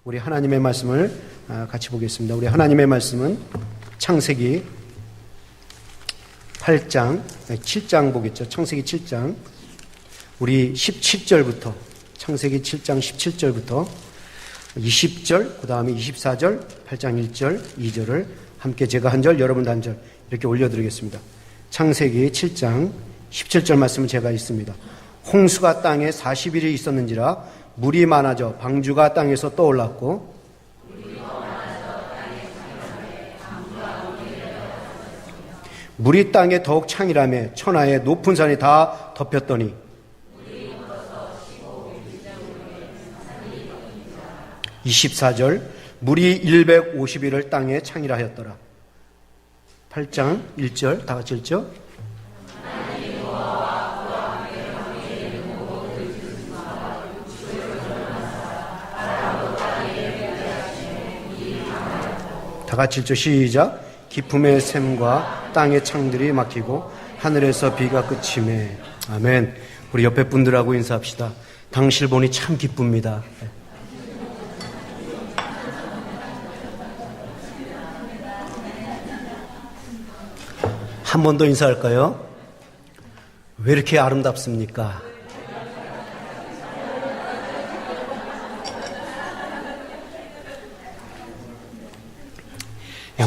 우리 하나님의 말씀을 같이 보겠습니다. 우리 하나님의 말씀은 창세기 8장, 7장 보겠죠. 창세기 7장. 우리 17절부터, 창세기 7장 17절부터 20절, 그 다음에 24절, 8장 1절, 2절을 함께 제가 한 절, 여러분도 한 절 이렇게 올려드리겠습니다. 창세기 7장 17절 말씀은 제가 있습니다. 홍수가 땅에 40일이 있었는지라 물이 많아져 방주가 땅에서 떠올랐고 물이 땅에 더욱 창이라며 천하의 높은 산이 다 덮였더니 24절 물이 150일을 땅에 창이라 하였더라. 8장 1절 다 같이 읽죠. 다 같이 읽죠. 시작. 기품의 샘과 땅의 창들이 막히고 하늘에서 비가 그치매. 아멘. 우리 옆에 분들하고 인사합시다. 당신을 보니 참 기쁩니다. 한 번 더 인사할까요? 왜 이렇게 아름답습니까?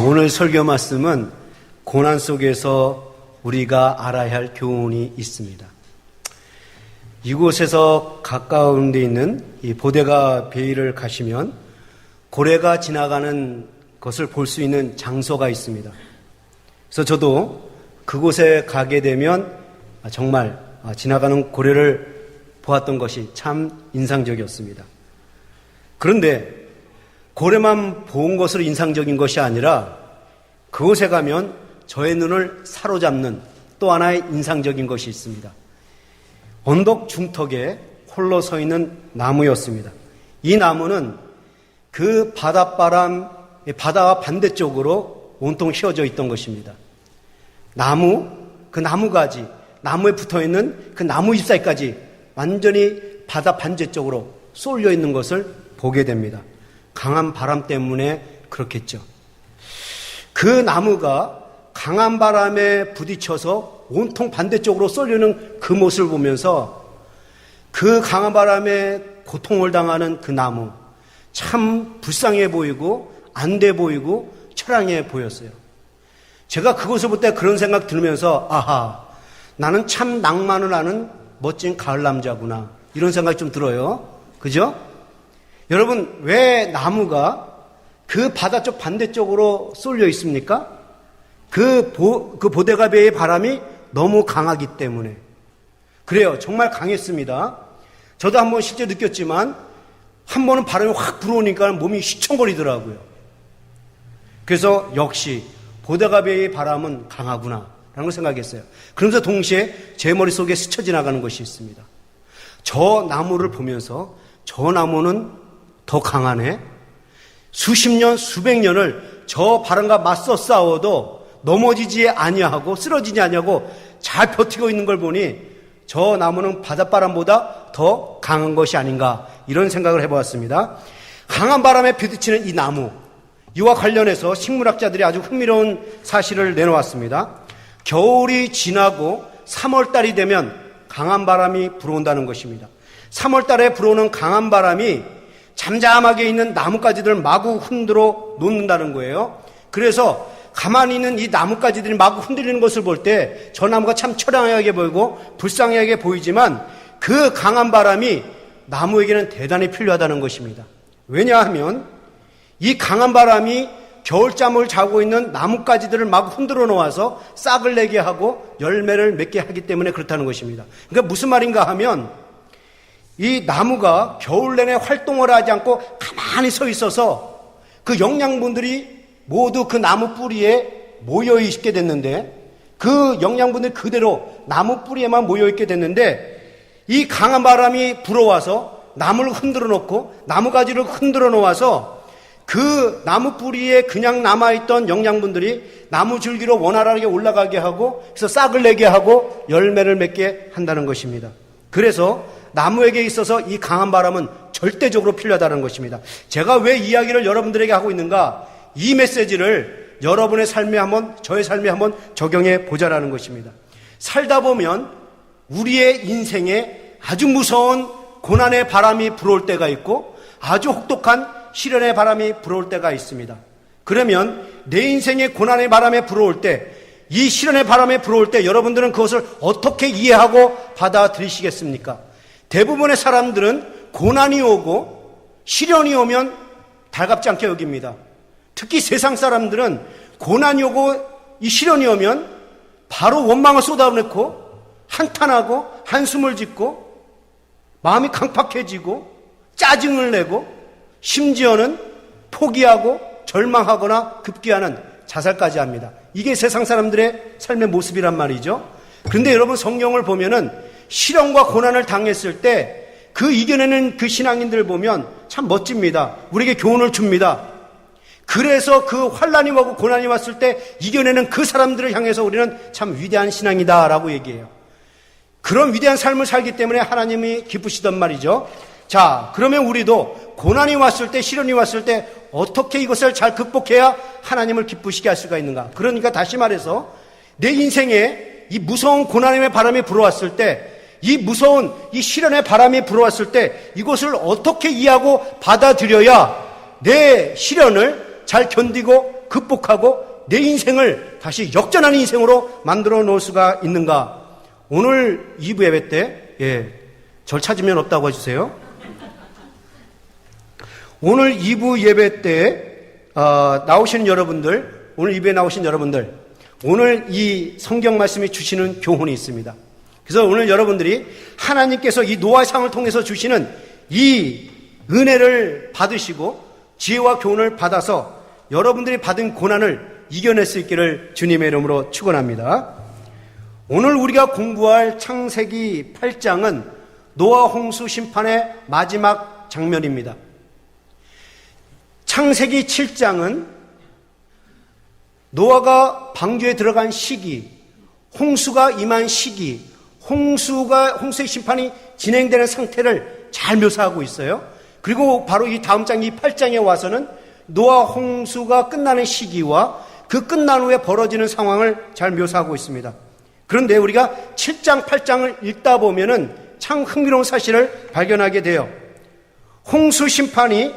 오늘 설교 말씀은 고난 속에서 우리가 알아야 할 교훈이 있습니다. 이곳에서 가까운 데 있는 이 보데가 베이를 가시면 고래가 지나가는 것을 볼 수 있는 장소가 있습니다. 그래서 저도 그곳에 가게 되면 정말 지나가는 고래를 보았던 것이 참 인상적이었습니다. 그런데 고래만 본 것으로 인상적인 것이 아니라 그곳에 가면 저의 눈을 사로잡는 또 하나의 인상적인 것이 있습니다. 언덕 중턱에 홀로 서 있는 나무였습니다. 이 나무는 그 바닷바람, 바다와 반대쪽으로 온통 휘어져 있던 것입니다. 그 나무가지, 나무에 붙어 있는 그 나무 잎사귀까지 완전히 바다 반대쪽으로 쏠려 있는 것을 보게 됩니다. 강한 바람 때문에 그렇겠죠. 그 나무가 강한 바람에 부딪혀서 온통 반대쪽으로 쏠리는 그 모습을 보면서 그 강한 바람에 고통을 당하는 그 나무, 참 불쌍해 보이고 안 돼 보이고 처량해 보였어요. 제가 그것을 볼 때 그런 생각 들으면서 아하, 나는 참 낭만을 아는 멋진 가을 남자구나, 이런 생각이 좀 들어요. 그죠? 여러분, 왜 나무가 그 바다 쪽 반대쪽으로 쏠려 있습니까? 그 보데가 베이의 바람이 너무 강하기 때문에. 그래요. 정말 강했습니다. 저도 한번 실제 느꼈지만 한 번은 바람이 확 불어오니까 몸이 휘청거리더라고요. 그래서 역시 보데가 베이의 바람은 강하구나 라는 걸 생각했어요. 그러면서 동시에 제 머릿속에 스쳐 지나가는 것이 있습니다. 저 나무를 보면서 저 나무는 더 강하네. 수십 년, 수백 년을 저 바람과 맞서 싸워도 넘어지지 아니하고 쓰러지지 아니하고 잘 버티고 있는 걸 보니 저 나무는 바닷바람보다 더 강한 것이 아닌가, 이런 생각을 해보았습니다. 강한 바람에 부딪히는 이 나무, 이와 관련해서 식물학자들이 아주 흥미로운 사실을 내놓았습니다. 겨울이 지나고 3월달이 되면 강한 바람이 불어온다는 것입니다. 3월달에 불어오는 강한 바람이 잠잠하게 있는 나뭇가지들을 마구 흔들어 놓는다는 거예요. 그래서 가만히 있는 이 나뭇가지들이 마구 흔들리는 것을 볼 때 저 나무가 참 처량하게 보이고 불쌍하게 보이지만 그 강한 바람이 나무에게는 대단히 필요하다는 것입니다. 왜냐하면 이 강한 바람이 겨울잠을 자고 있는 나뭇가지들을 마구 흔들어 놓아서 싹을 내게 하고 열매를 맺게 하기 때문에 그렇다는 것입니다. 그러니까 무슨 말인가 하면 이 나무가 겨울 내내 활동을 하지 않고 가만히 서 있어서 그 영양분들이 모두 그 나무 뿌리에 모여 있게 됐는데, 그 영양분들이 그대로 나무 뿌리에만 모여 있게 됐는데, 이 강한 바람이 불어와서 나무를 흔들어 놓고 나무가지를 흔들어 놓아서 그 나무 뿌리에 그냥 남아있던 영양분들이 나무 줄기로 원활하게 올라가게 하고, 그래서 싹을 내게 하고 열매를 맺게 한다는 것입니다. 그래서 나무에게 있어서 이 강한 바람은 절대적으로 필요하다는 것입니다. 제가 왜 이야기를 여러분들에게 하고 있는가? 이 메시지를 여러분의 삶에 한번, 저의 삶에 한번 적용해 보자라는 것입니다. 살다 보면 우리의 인생에 아주 무서운 고난의 바람이 불어올 때가 있고 아주 혹독한 시련의 바람이 불어올 때가 있습니다. 그러면 내 인생의 고난의 바람에 불어올 때, 이 시련의 바람에 불어올 때 여러분들은 그것을 어떻게 이해하고 받아들이시겠습니까? 대부분의 사람들은 고난이 오고 시련이 오면 달갑지 않게 여깁니다. 특히 세상 사람들은 고난이 오고 이 시련이 오면 바로 원망을 쏟아내고 한탄하고 한숨을 짓고 마음이 강팍해지고 짜증을 내고 심지어는 포기하고 절망하거나 급기야는 자살까지 합니다. 이게 세상 사람들의 삶의 모습이란 말이죠. 그런데 여러분 성경을 보면은 시련과 고난을 당했을 때 그 이겨내는 그 신앙인들을 보면 참 멋집니다. 우리에게 교훈을 줍니다. 그래서 그 환난이 오고 고난이 왔을 때 이겨내는 그 사람들을 향해서 우리는 참 위대한 신앙이다라고 얘기해요. 그런 위대한 삶을 살기 때문에 하나님이 기쁘시단 말이죠. 자, 그러면 우리도 고난이 왔을 때, 시련이 왔을 때 어떻게 이것을 잘 극복해야 하나님을 기쁘시게 할 수가 있는가? 그러니까 다시 말해서 내 인생에 이 무서운 고난의 바람이 불어왔을 때, 이 무서운 이 시련의 바람이 불어왔을 때 이것을 어떻게 이해하고 받아들여야 내 시련을 잘 견디고 극복하고 내 인생을 다시 역전하는 인생으로 만들어 놓을 수가 있는가? 오늘 2부 예배 때, 절 찾으면 없다고 해주세요. 오늘 2부 예배 때 나오시는 여러분들, 오늘 2부에 나오신 여러분들, 오늘 이 성경 말씀이 주시는 교훈이 있습니다. 그래서 오늘 여러분들이 하나님께서 이 노아의 상을 통해서 주시는 이 은혜를 받으시고 지혜와 교훈을 받아서 여러분들이 받은 고난을 이겨낼 수 있기를 주님의 이름으로 축원합니다. 오늘 우리가 공부할 창세기 8장은 노아 홍수 심판의 마지막 장면입니다. 창세기 7장은 노아가 방주에 들어간 시기, 홍수가 임한 시기, 홍수의 심판이 진행되는 상태를 잘 묘사하고 있어요. 그리고 바로 이 다음 장, 이 8장에 와서는 노아 홍수가 끝나는 시기와 그 끝난 후에 벌어지는 상황을 잘 묘사하고 있습니다. 그런데 우리가 7장, 8장을 읽다 보면은 참 흥미로운 사실을 발견하게 돼요. 홍수 심판이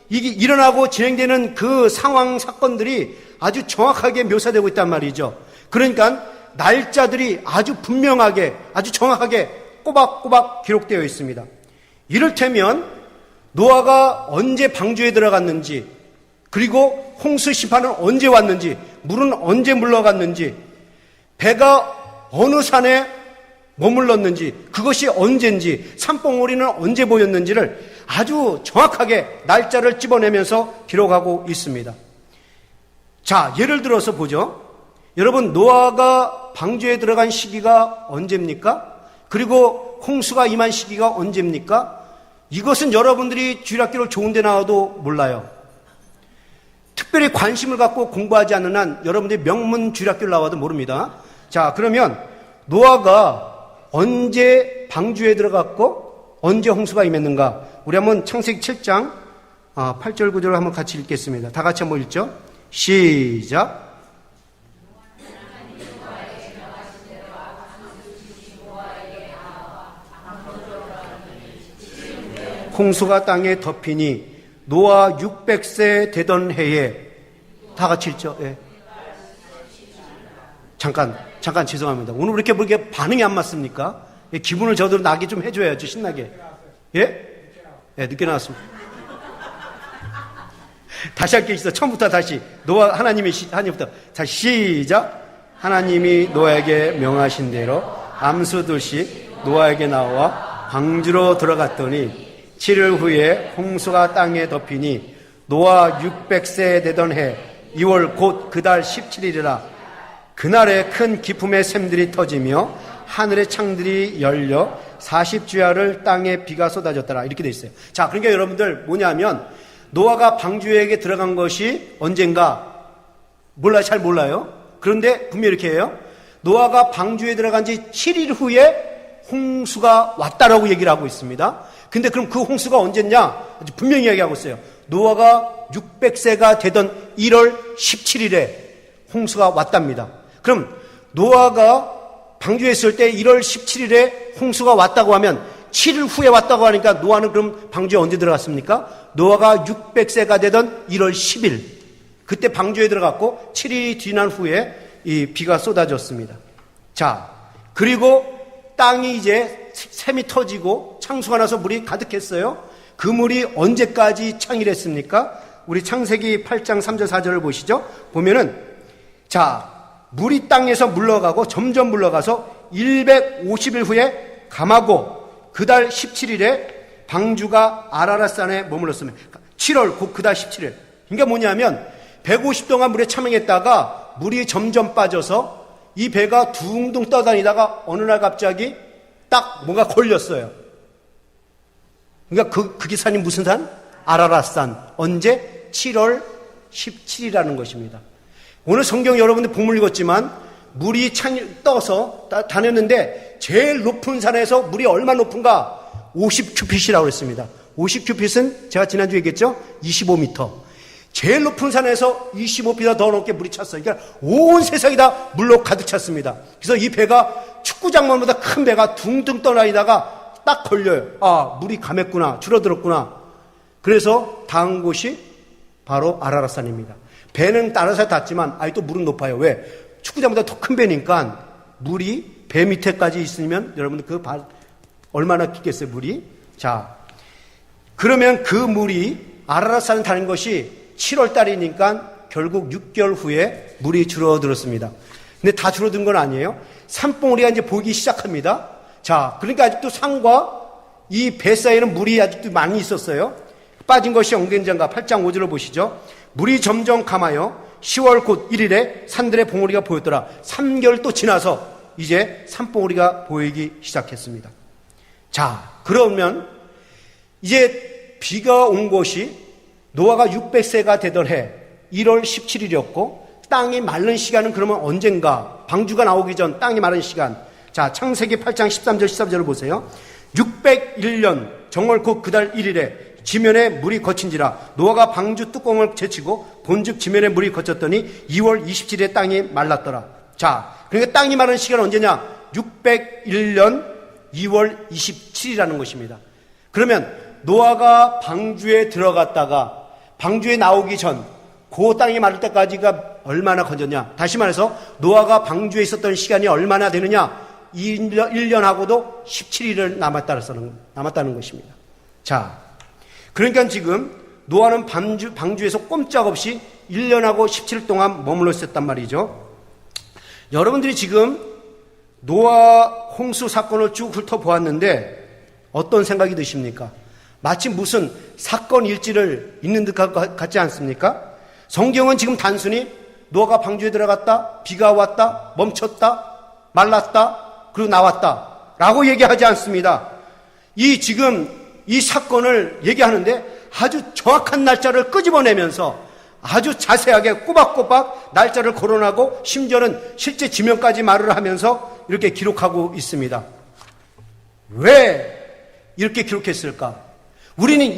일어나고 진행되는 그 상황, 사건들이 아주 정확하게 묘사되고 있단 말이죠. 그러니까 날짜들이 아주 분명하게, 아주 정확하게 꼬박꼬박 기록되어 있습니다. 이를테면 노아가 언제 방주에 들어갔는지, 그리고 홍수 심판은 언제 왔는지, 물은 언제 물러갔는지, 배가 어느 산에 머물렀는지, 그것이 언제인지, 산봉우리는 언제 보였는지를 아주 정확하게 날짜를 집어내면서 기록하고 있습니다. 자, 예를 들어서 보죠. 여러분, 노아가 방주에 들어간 시기가 언제입니까? 그리고 홍수가 임한 시기가 언제입니까? 이것은 여러분들이 주일학교를 좋은 데 나와도 몰라요. 특별히 관심을 갖고 공부하지 않는 한 여러분들이 명문 주일학교를 나와도 모릅니다. 자, 그러면 노아가 언제 방주에 들어갔고 언제 홍수가 임했는가? 우리 한번 창세기 7장 8절 9절을 한번 같이 읽겠습니다. 다 같이 한번 읽죠. 시작. 홍수가 땅에 덮이니 노아 600세 되던 해에, 다 같이 읽죠. 예. 잠깐 죄송합니다. 오늘 왜 이렇게 뭐 이렇게 반응이 안 맞습니까? 예, 기분을 저대로 나게 좀 해줘야죠, 신나게. 예? 예, 늦게 나왔습니다. 다시 할게 있어. 처음부터 다시. 노아, 하나님부터. 다시 시작. 하나님이 노아에게 명하신 대로 암수들씩 노아에게 나와 방주로 들어갔더니 7일 후에 홍수가 땅에 덮이니 노아 600세 되던 해 2월 곧 그달 17일이라 그날에 큰 기품의 샘들이 터지며 하늘의 창들이 열려 40주야를 땅에 비가 쏟아졌더라. 이렇게 돼 있어요. 자, 그러니까 여러분들 뭐냐면 노아가 방주에게 들어간 것이 언젠가 몰라요. 잘 몰라요. 그런데 분명히 이렇게 해요. 노아가 방주에 들어간 지 7일 후에 홍수가 왔다라고 얘기를 하고 있습니다. 근데 그럼 그 홍수가 언제냐? 아주 분명히 이야기하고 있어요. 노아가 600세가 되던 1월 17일에 홍수가 왔답니다. 그럼 노아가 방주에 있을 때 1월 17일에 홍수가 왔다고 하면 7일 후에 왔다고 하니까 노아는 그럼 방주에 언제 들어갔습니까? 노아가 600세가 되던 1월 10일 그때 방주에 들어갔고 7일이 지난 후에 이 비가 쏟아졌습니다. 자, 그리고 땅이 이제 샘이 터지고 창수가 나서 물이 가득했어요. 그 물이 언제까지 창일했습니까? 우리 창세기 8장 3절 4절을 보시죠. 보면은 자, 물이 땅에서 물러가고 점점 물러가서 150일 후에 감하고 그달 17일에 방주가 아라랏산에 머물렀으면 7월 곧 그달 17일. 그러니까 뭐냐면 150 동안 물에 참행했다가 물이 점점 빠져서 이 배가 둥둥 떠다니다가 어느 날 갑자기 딱 뭔가 걸렸어요. 그러니까 그게 산이 무슨 산? 아라랏산. 언제? 7월 17일이라는 것입니다. 오늘 성경 여러분들 본문 읽었지만 물이 떠서 다녔는데 제일 높은 산에서 물이 얼마 높은가? 50큐핏이라고 했습니다. 50큐핏은 제가 지난주에 얘기했죠? 25m. 제일 높은 산에서 25m 더 높게 물이 찼어요. 그러니까 온 세상이 다 물로 가득 찼습니다. 그래서 이 배가 축구장만보다 큰 배가 둥둥 떠다니다가 딱 걸려요. 아, 물이 감했구나. 줄어들었구나. 그래서 닿은 곳이 바로 아라랏산입니다. 배는 따라서 닿지만 아직도 물은 높아요. 왜? 축구장보다 더 큰 배니까 물이 배 밑에까지 있으면 여러분들 그 얼마나 깊겠어요, 물이? 자, 그러면 그 물이 아라랏산에 닿은 것이 7월 달이니까 결국 6개월 후에 물이 줄어들었습니다. 근데 다 줄어든 건 아니에요. 산봉우리가 이제 보이기 시작합니다. 자, 그러니까 아직도 산과 이 배 사이에는 물이 아직도 많이 있었어요. 빠진 것이 엉겐장가 8장 5절을 보시죠. 물이 점점 감하여 10월 곧 1일에 산들의 봉우리가 보였더라. 3개월 또 지나서 이제 산봉우리가 보이기 시작했습니다. 자, 그러면 이제 비가 온 것이 노아가 600세가 되던 해 1월 17일이었고 땅이 마른 시간은 그러면 언젠가? 방주가 나오기 전 땅이 마른 시간. 자, 창세기 8장 13절 14절을 보세요. 601년 정월 곧 그달 1일에 지면에 물이 거친지라 노아가 방주 뚜껑을 제치고 본즉 지면에 물이 거쳤더니 2월 27일에 땅이 말랐더라. 자, 그러니까 땅이 마른 시간은 언제냐? 601년 2월 27일이라는 것입니다. 그러면 노아가 방주에 들어갔다가 방주에 나오기 전 그 땅이 마를 때까지가 얼마나 건졌냐? 다시 말해서 노아가 방주에 있었던 시간이 얼마나 되느냐? 1년하고도 17일을 남았다는 것입니다. 자, 그러니까 지금 노아는 방주에서 꼼짝없이 1년하고 17일 동안 머물러 있었단 말이죠. 여러분들이 지금 노아 홍수 사건을 쭉 훑어보았는데 어떤 생각이 드십니까? 마치 무슨 사건 일지를 읽는 듯 같지 않습니까? 성경은 지금 단순히 노아가 방주에 들어갔다, 비가 왔다, 멈췄다, 말랐다, 그리고 나왔다 라고 얘기하지 않습니다. 지금 이 사건을 얘기하는데 아주 정확한 날짜를 끄집어내면서 아주 자세하게 꼬박꼬박 날짜를 거론하고 심지어는 실제 지명까지 말을 하면서 이렇게 기록하고 있습니다. 왜 이렇게 기록했을까? 우리는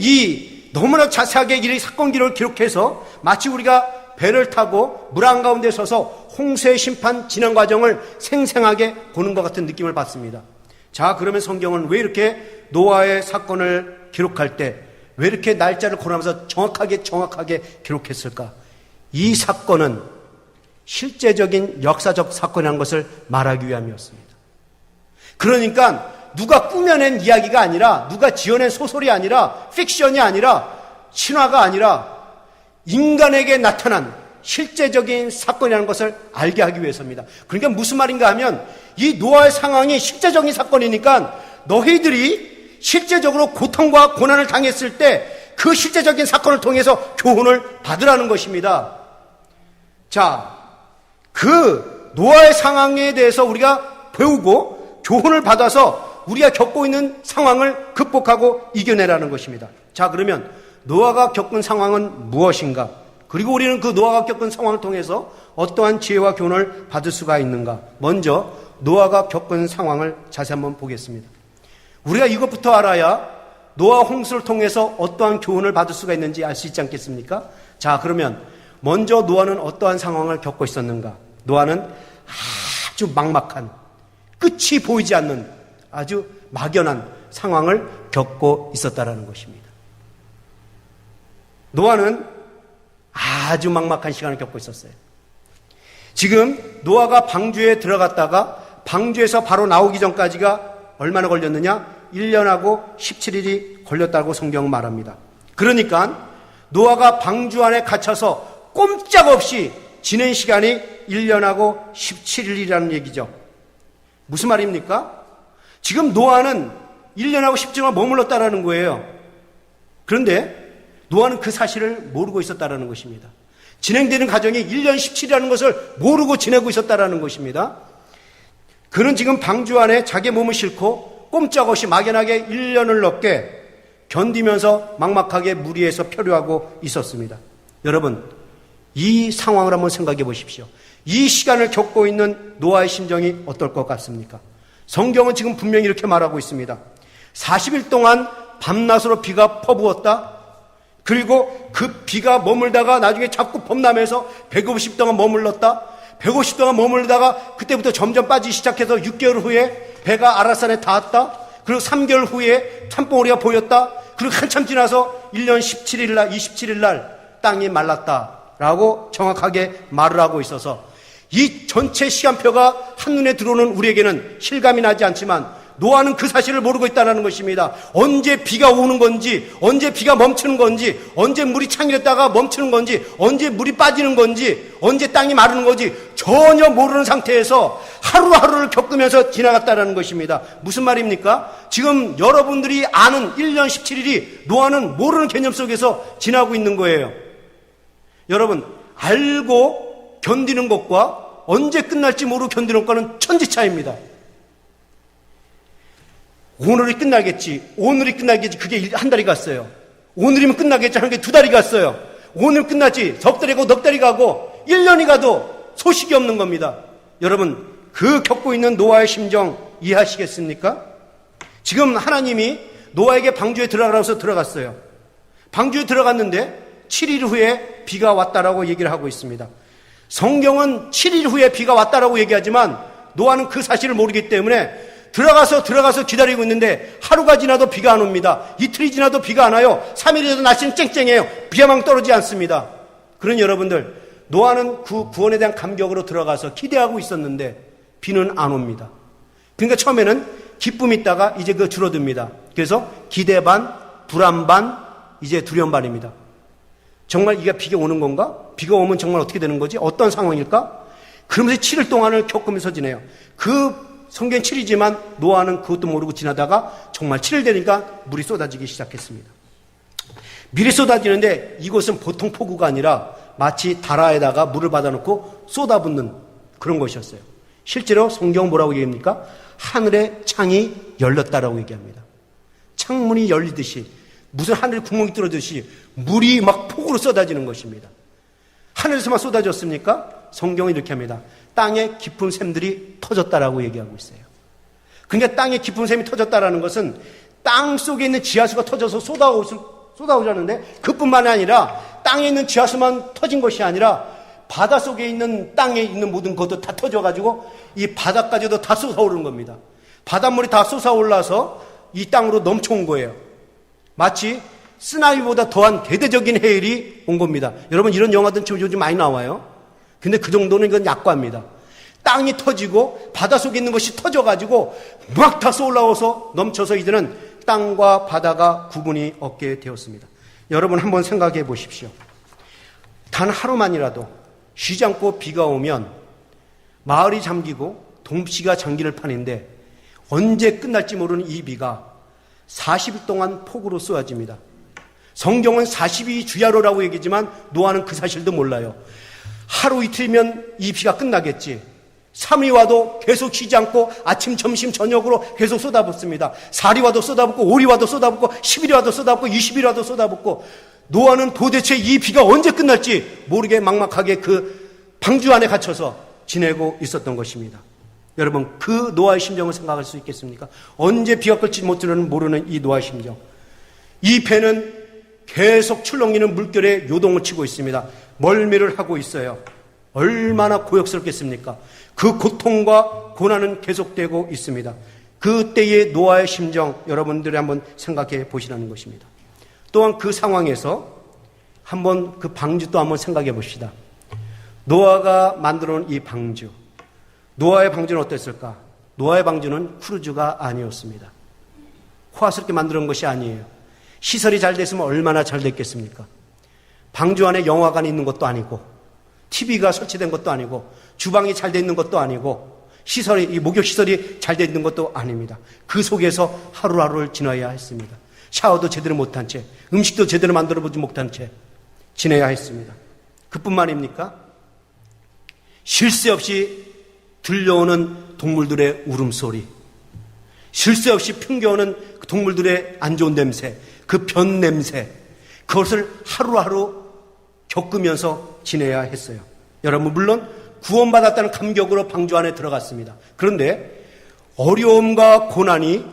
너무나 자세하게 이 사건 기록을 기록해서 마치 우리가 배를 타고 물 한가운데 서서 홍수의 심판 진행 과정을 생생하게 보는 것 같은 느낌을 받습니다. 자, 그러면 성경은 왜 이렇게 노아의 사건을 기록할 때 왜 이렇게 날짜를 고르면서 정확하게 기록했을까? 이 사건은 실제적인 역사적 사건이라는 것을 말하기 위함이었습니다. 그러니까 누가 꾸며낸 이야기가 아니라, 누가 지어낸 소설이 아니라, 픽션이 아니라, 신화가 아니라 인간에게 나타난 실제적인 사건이라는 것을 알게 하기 위해서입니다. 그러니까 무슨 말인가 하면 이 노아의 상황이 실제적인 사건이니까 너희들이 실제적으로 고통과 고난을 당했을 때 그 실제적인 사건을 통해서 교훈을 받으라는 것입니다. 자, 그 노아의 상황에 대해서 우리가 배우고 교훈을 받아서 우리가 겪고 있는 상황을 극복하고 이겨내라는 것입니다. 자, 그러면 노아가 겪은 상황은 무엇인가? 그리고 우리는 그 노아가 겪은 상황을 통해서 어떠한 지혜와 교훈을 받을 수가 있는가? 먼저 노아가 겪은 상황을 자세히 한번 보겠습니다. 우리가 이것부터 알아야 노아 홍수를 통해서 어떠한 교훈을 받을 수가 있는지 알 수 있지 않겠습니까? 자, 그러면 먼저 노아는 어떠한 상황을 겪고 있었는가? 노아는 아주 막막한, 끝이 보이지 않는 아주 막연한 상황을 겪고 있었다라는 것입니다. 노아는 아주 막막한 시간을 겪고 있었어요. 지금 노아가 방주에 들어갔다가 방주에서 바로 나오기 전까지가 얼마나 걸렸느냐? 1년하고 17일이 걸렸다고 성경은 말합니다. 그러니까 노아가 방주 안에 갇혀서 꼼짝없이 지낸 시간이 1년하고 17일이라는 얘기죠. 무슨 말입니까? 지금 노아는 1년하고 17일만 머물렀다라는 거예요. 그런데 노아는 그 사실을 모르고 있었다라는 것입니다. 진행되는 과정이 1년 17일이라는 것을 모르고 지내고 있었다라는 것입니다. 그는 지금 방주 안에 자기 몸을 싣고 꼼짝없이 막연하게 1년을 넘게 견디면서 막막하게 무리해서 표류하고 있었습니다. 여러분, 이 상황을 한번 생각해 보십시오. 이 시간을 겪고 있는 노아의 심정이 어떨 것 같습니까? 성경은 지금 분명히 이렇게 말하고 있습니다. 40일 동안 밤낮으로 비가 퍼부었다. 그리고 그 비가 머물다가 나중에 자꾸 범람해서 150 동안 머물렀다. 150 동안 머물다가 그때부터 점점 빠지기 시작해서 6개월 후에 배가 아라산에 닿았다. 그리고 3개월 후에 산봉우리가 보였다. 그리고 한참 지나서 1년 17일 날, 27일 날 땅이 말랐다라고 정확하게 말을 하고 있어서 이 전체 시간표가 한눈에 들어오는 우리에게는 실감이 나지 않지만 노아는 그 사실을 모르고 있다는 것입니다. 언제 비가 오는 건지, 언제 비가 멈추는 건지, 언제 물이 창일했다가 멈추는 건지, 언제 물이 빠지는 건지, 언제 땅이 마르는 건지 전혀 모르는 상태에서 하루하루를 겪으면서 지나갔다는 것입니다. 무슨 말입니까? 지금 여러분들이 아는 1년 17일이 노아는 모르는 개념 속에서 지나고 있는 거예요. 여러분, 알고 견디는 것과 언제 끝날지 모르고 견디는 것과는 천지차이입니다. 오늘이 끝나겠지. 그게 한 달이 갔어요. 오늘이면 끝나겠지 하는 게 두 달이 갔어요. 오늘 끝났지. 석 달이 가고 넉 달이 가고 1년이 가도 소식이 없는 겁니다. 여러분, 그 겪고 있는 노아의 심정 이해하시겠습니까? 지금 하나님이 노아에게 방주에 들어가라고 해서 들어갔어요. 방주에 들어갔는데 7일 후에 비가 왔다라고 얘기를 하고 있습니다. 성경은 7일 후에 비가 왔다라고 얘기하지만 노아는 그 사실을 모르기 때문에 들어가서 기다리고 있는데 하루가 지나도 비가 안 옵니다. 이틀이 지나도 비가 안 와요. 3일에도 날씨는 쨍쨍해요. 비야망 떨어지지 않습니다. 그런 여러분들, 노아는 그 구원에 대한 감격으로 들어가서 기대하고 있었는데 비는 안 옵니다. 그러니까 처음에는 기쁨이 있다가 이제 그 줄어듭니다. 그래서 기대 반, 불안 반, 이제 두려움 반입니다. 정말 이게 비가 오는 건가? 비가 오면 정말 어떻게 되는 거지? 어떤 상황일까? 그러면서 7일 동안을 겪으면서 지내요. 그 성경 7이지만 노아는 그것도 모르고 지나다가 정말 7일 되니까 물이 쏟아지기 시작했습니다. 물이 쏟아지는데 이곳은 보통 폭우가 아니라 마치 다라에다가 물을 받아놓고 쏟아붓는 그런 것이었어요. 실제로 성경은 뭐라고 얘기합니까? 하늘의 창이 열렸다라고 얘기합니다. 창문이 열리듯이 무슨 하늘 구멍이 뚫어듯이 물이 막 폭우로 쏟아지는 것입니다. 하늘에서만 쏟아졌습니까? 성경은 이렇게 합니다. 땅에 깊은 샘들이 터졌다라고 얘기하고 있어요. 그러니까 땅에 깊은 샘이 터졌다라는 것은 땅 속에 있는 지하수가 터져서 쏟아오자는데 그뿐만 아니라 땅에 있는 지하수만 터진 것이 아니라 바다 속에 있는 땅에 있는 모든 것도 다 터져가지고 이 바다까지도 다 쏟아오르는 겁니다. 바닷물이 다 쏟아올라서 이 땅으로 넘쳐온 거예요. 마치 쓰나미보다 더한 대대적인 해일이 온 겁니다. 여러분, 이런 영화들 지금 요즘 많이 나와요. 근데 그 정도는 이건 약과입니다. 땅이 터지고 바닷속에 있는 것이 터져가지고 막 다 쏟아올라와서 넘쳐서 이제는 땅과 바다가 구분이 없게 되었습니다. 여러분 한번 생각해 보십시오. 단 하루만이라도 쉬지 않고 비가 오면 마을이 잠기고 동시가 잠기를 판인데 언제 끝날지 모르는 이 비가 40일 동안 폭우로 쏟아집니다. 성경은 40이 주야로라고 얘기지만 노아는 그 사실도 몰라요. 하루 이틀이면 이 비가 끝나겠지. 3일 와도 계속 쉬지 않고 아침, 점심, 저녁으로 계속 쏟아붓습니다. 4일 와도 쏟아붓고 5일 와도 쏟아붓고 10일 와도 쏟아붓고 20일 와도 쏟아붓고 노아는 도대체 이 비가 언제 끝날지 모르게 막막하게 그 방주 안에 갇혀서 지내고 있었던 것입니다. 여러분, 그 노아의 심정을 생각할 수 있겠습니까? 언제 비가 끌지 모르는 이 노아의 심정. 이 배는 계속 출렁이는 물결에 요동을 치고 있습니다. 멀미를 하고 있어요. 얼마나 고역스럽겠습니까? 그 고통과 고난은 계속되고 있습니다. 그때의 노아의 심정 여러분들이 한번 생각해 보시라는 것입니다. 또한 그 상황에서 한번 그 방주 또 한번 생각해 봅시다. 노아가 만들어 놓은 이 방주, 노아의 방주는 어땠을까? 노아의 방주는 크루즈가 아니었습니다. 호화스럽게 만들어 놓은 것이 아니에요. 시설이 잘 됐으면 얼마나 잘 됐겠습니까? 방주 안에 영화관이 있는 것도 아니고 TV가 설치된 것도 아니고 주방이 잘 돼 있는 것도 아니고 이 목욕시설이 잘 돼 있는 것도 아닙니다. 그 속에서 하루하루를 지나야 했습니다. 샤워도 제대로 못한 채, 음식도 제대로 만들어보지 못한 채 지내야 했습니다. 그뿐만입니까? 쉴 새 없이 들려오는 동물들의 울음소리, 쉴 새 없이 풍겨오는 동물들의 안 좋은 냄새, 그 변 냄새, 그것을 하루하루 겪으면서 지내야 했어요. 여러분, 물론 구원받았다는 감격으로 방주 안에 들어갔습니다. 그런데 어려움과 고난이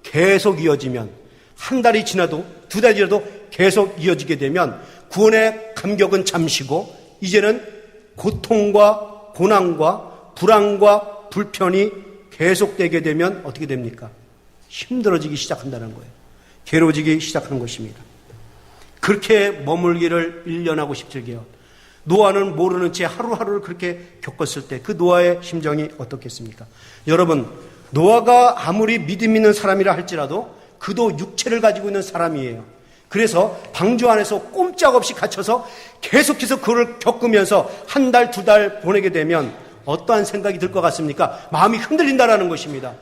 계속 이어지면, 한 달이 지나도 두 달이 지나도 계속 이어지게 되면 구원의 감격은 잠시고 이제는 고통과 고난과 불안과 불편이 계속되게 되면 어떻게 됩니까? 힘들어지기 시작한다는 거예요. 괴로워지기 시작하는 것입니다. 그렇게 머물기를 1년하고 17개월. 노아는 모르는 채 하루하루를 그렇게 겪었을 때 그 노아의 심정이 어떻겠습니까? 여러분, 노아가 아무리 믿음 있는 사람이라 할지라도 그도 육체를 가지고 있는 사람이에요. 그래서 방주 안에서 꼼짝없이 갇혀서 계속해서 그걸 겪으면서 한 달, 두 달 보내게 되면 어떠한 생각이 들 것 같습니까? 마음이 흔들린다라는 것입니다.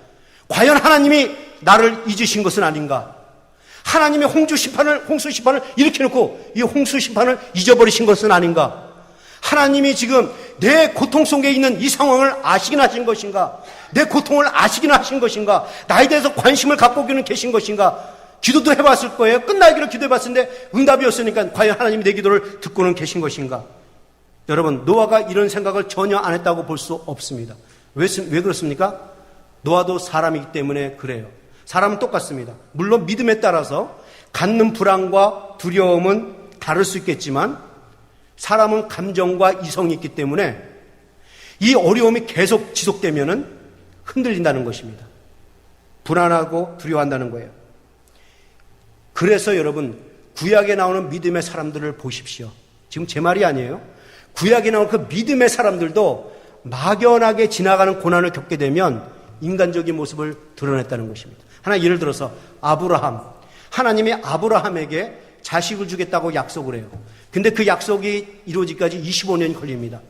과연 하나님이 나를 잊으신 것은 아닌가? 하나님의 홍수 심판을 일으켜놓고 이 홍수 심판을 잊어버리신 것은 아닌가? 하나님이 지금 내 고통 속에 있는 이 상황을 아시긴 하신 것인가? 내 고통을 아시긴 하신 것인가? 나에 대해서 관심을 갖고 계신 것인가? 기도도 해봤을 거예요. 끝나기로 기도해봤는데 응답이 없으니까 과연 하나님이 내 기도를 듣고는 계신 것인가? 여러분, 노아가 이런 생각을 전혀 안 했다고 볼 수 없습니다. 왜 그렇습니까? 노아도 사람이기 때문에 그래요. 사람은 똑같습니다. 물론 믿음에 따라서 갖는 불안과 두려움은 다를 수 있겠지만 사람은 감정과 이성이 있기 때문에 이 어려움이 계속 지속되면은 흔들린다는 것입니다. 불안하고 두려워한다는 거예요. 그래서 여러분, 구약에 나오는 믿음의 사람들을 보십시오. 지금 제 말이 아니에요. 구약에 나오는 그 믿음의 사람들도 막연하게 지나가는 고난을 겪게 되면 인간적인 모습을 드러냈다는 것입니다. 하나 예를 들어서 아브라함. 하나님이 아브라함에게 자식을 주겠다고 약속을 해요. 근데 그 약속이 이루어지기까지 25년이 걸립니다.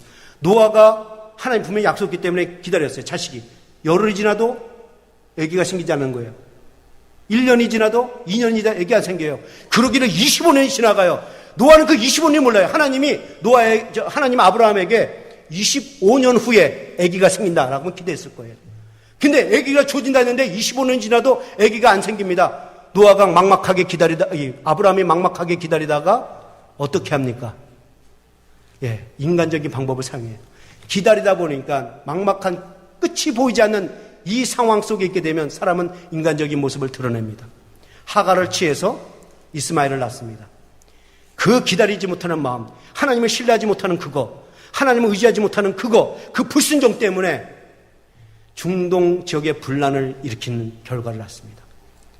노아가 하나님 분명히 약속했기 때문에 기다렸어요. 자식이. 열흘이 지나도 아기가 생기지 않는 거예요. 1년이 지나도 2년이 지나도 아기가 생겨요. 그러기를 25년이 지나가요. 노아는 그 25년이 몰라요. 하나님 아브라함에게 25년 후에 아기가 생긴다라고 기대했을 거예요. 근데 아기가 주어진다 했는데 25년 지나도 아기가 안 생깁니다. 노아가 아브라함이 막막하게 기다리다가 어떻게 합니까? 인간적인 방법을 사용해요. 기다리다 보니까 막막한 끝이 보이지 않는 이 상황 속에 있게 되면 사람은 인간적인 모습을 드러냅니다. 하갈을 취해서 이스마엘을 낳습니다. 그 기다리지 못하는 마음, 하나님을 신뢰하지 못하는 그거, 하나님을 의지하지 못하는 그거, 그 불순종 때문에 중동 지역의 분란을 일으키는 결과를 낳습니다.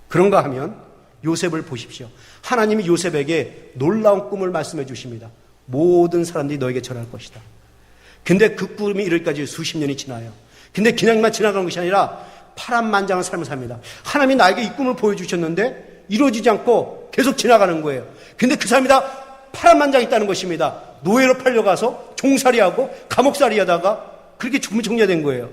그런가 하면 요셉을 보십시오. 하나님이 요셉에게 놀라운 꿈을 말씀해 주십니다. 모든 사람들이 너에게 절할 것이다. 근데 그 꿈이 이르기까지 수십 년이 지나요. 근데 그냥만 지나가는 것이 아니라 파란만장한 삶을 삽니다. 하나님이 나에게 이 꿈을 보여주셨는데 이루어지지 않고 계속 지나가는 거예요. 근데 그 사람이 다 파란만장했다는 것입니다. 노예로 팔려가서 종살이하고 감옥살이 하다가 그렇게 국무총리가 된 거예요.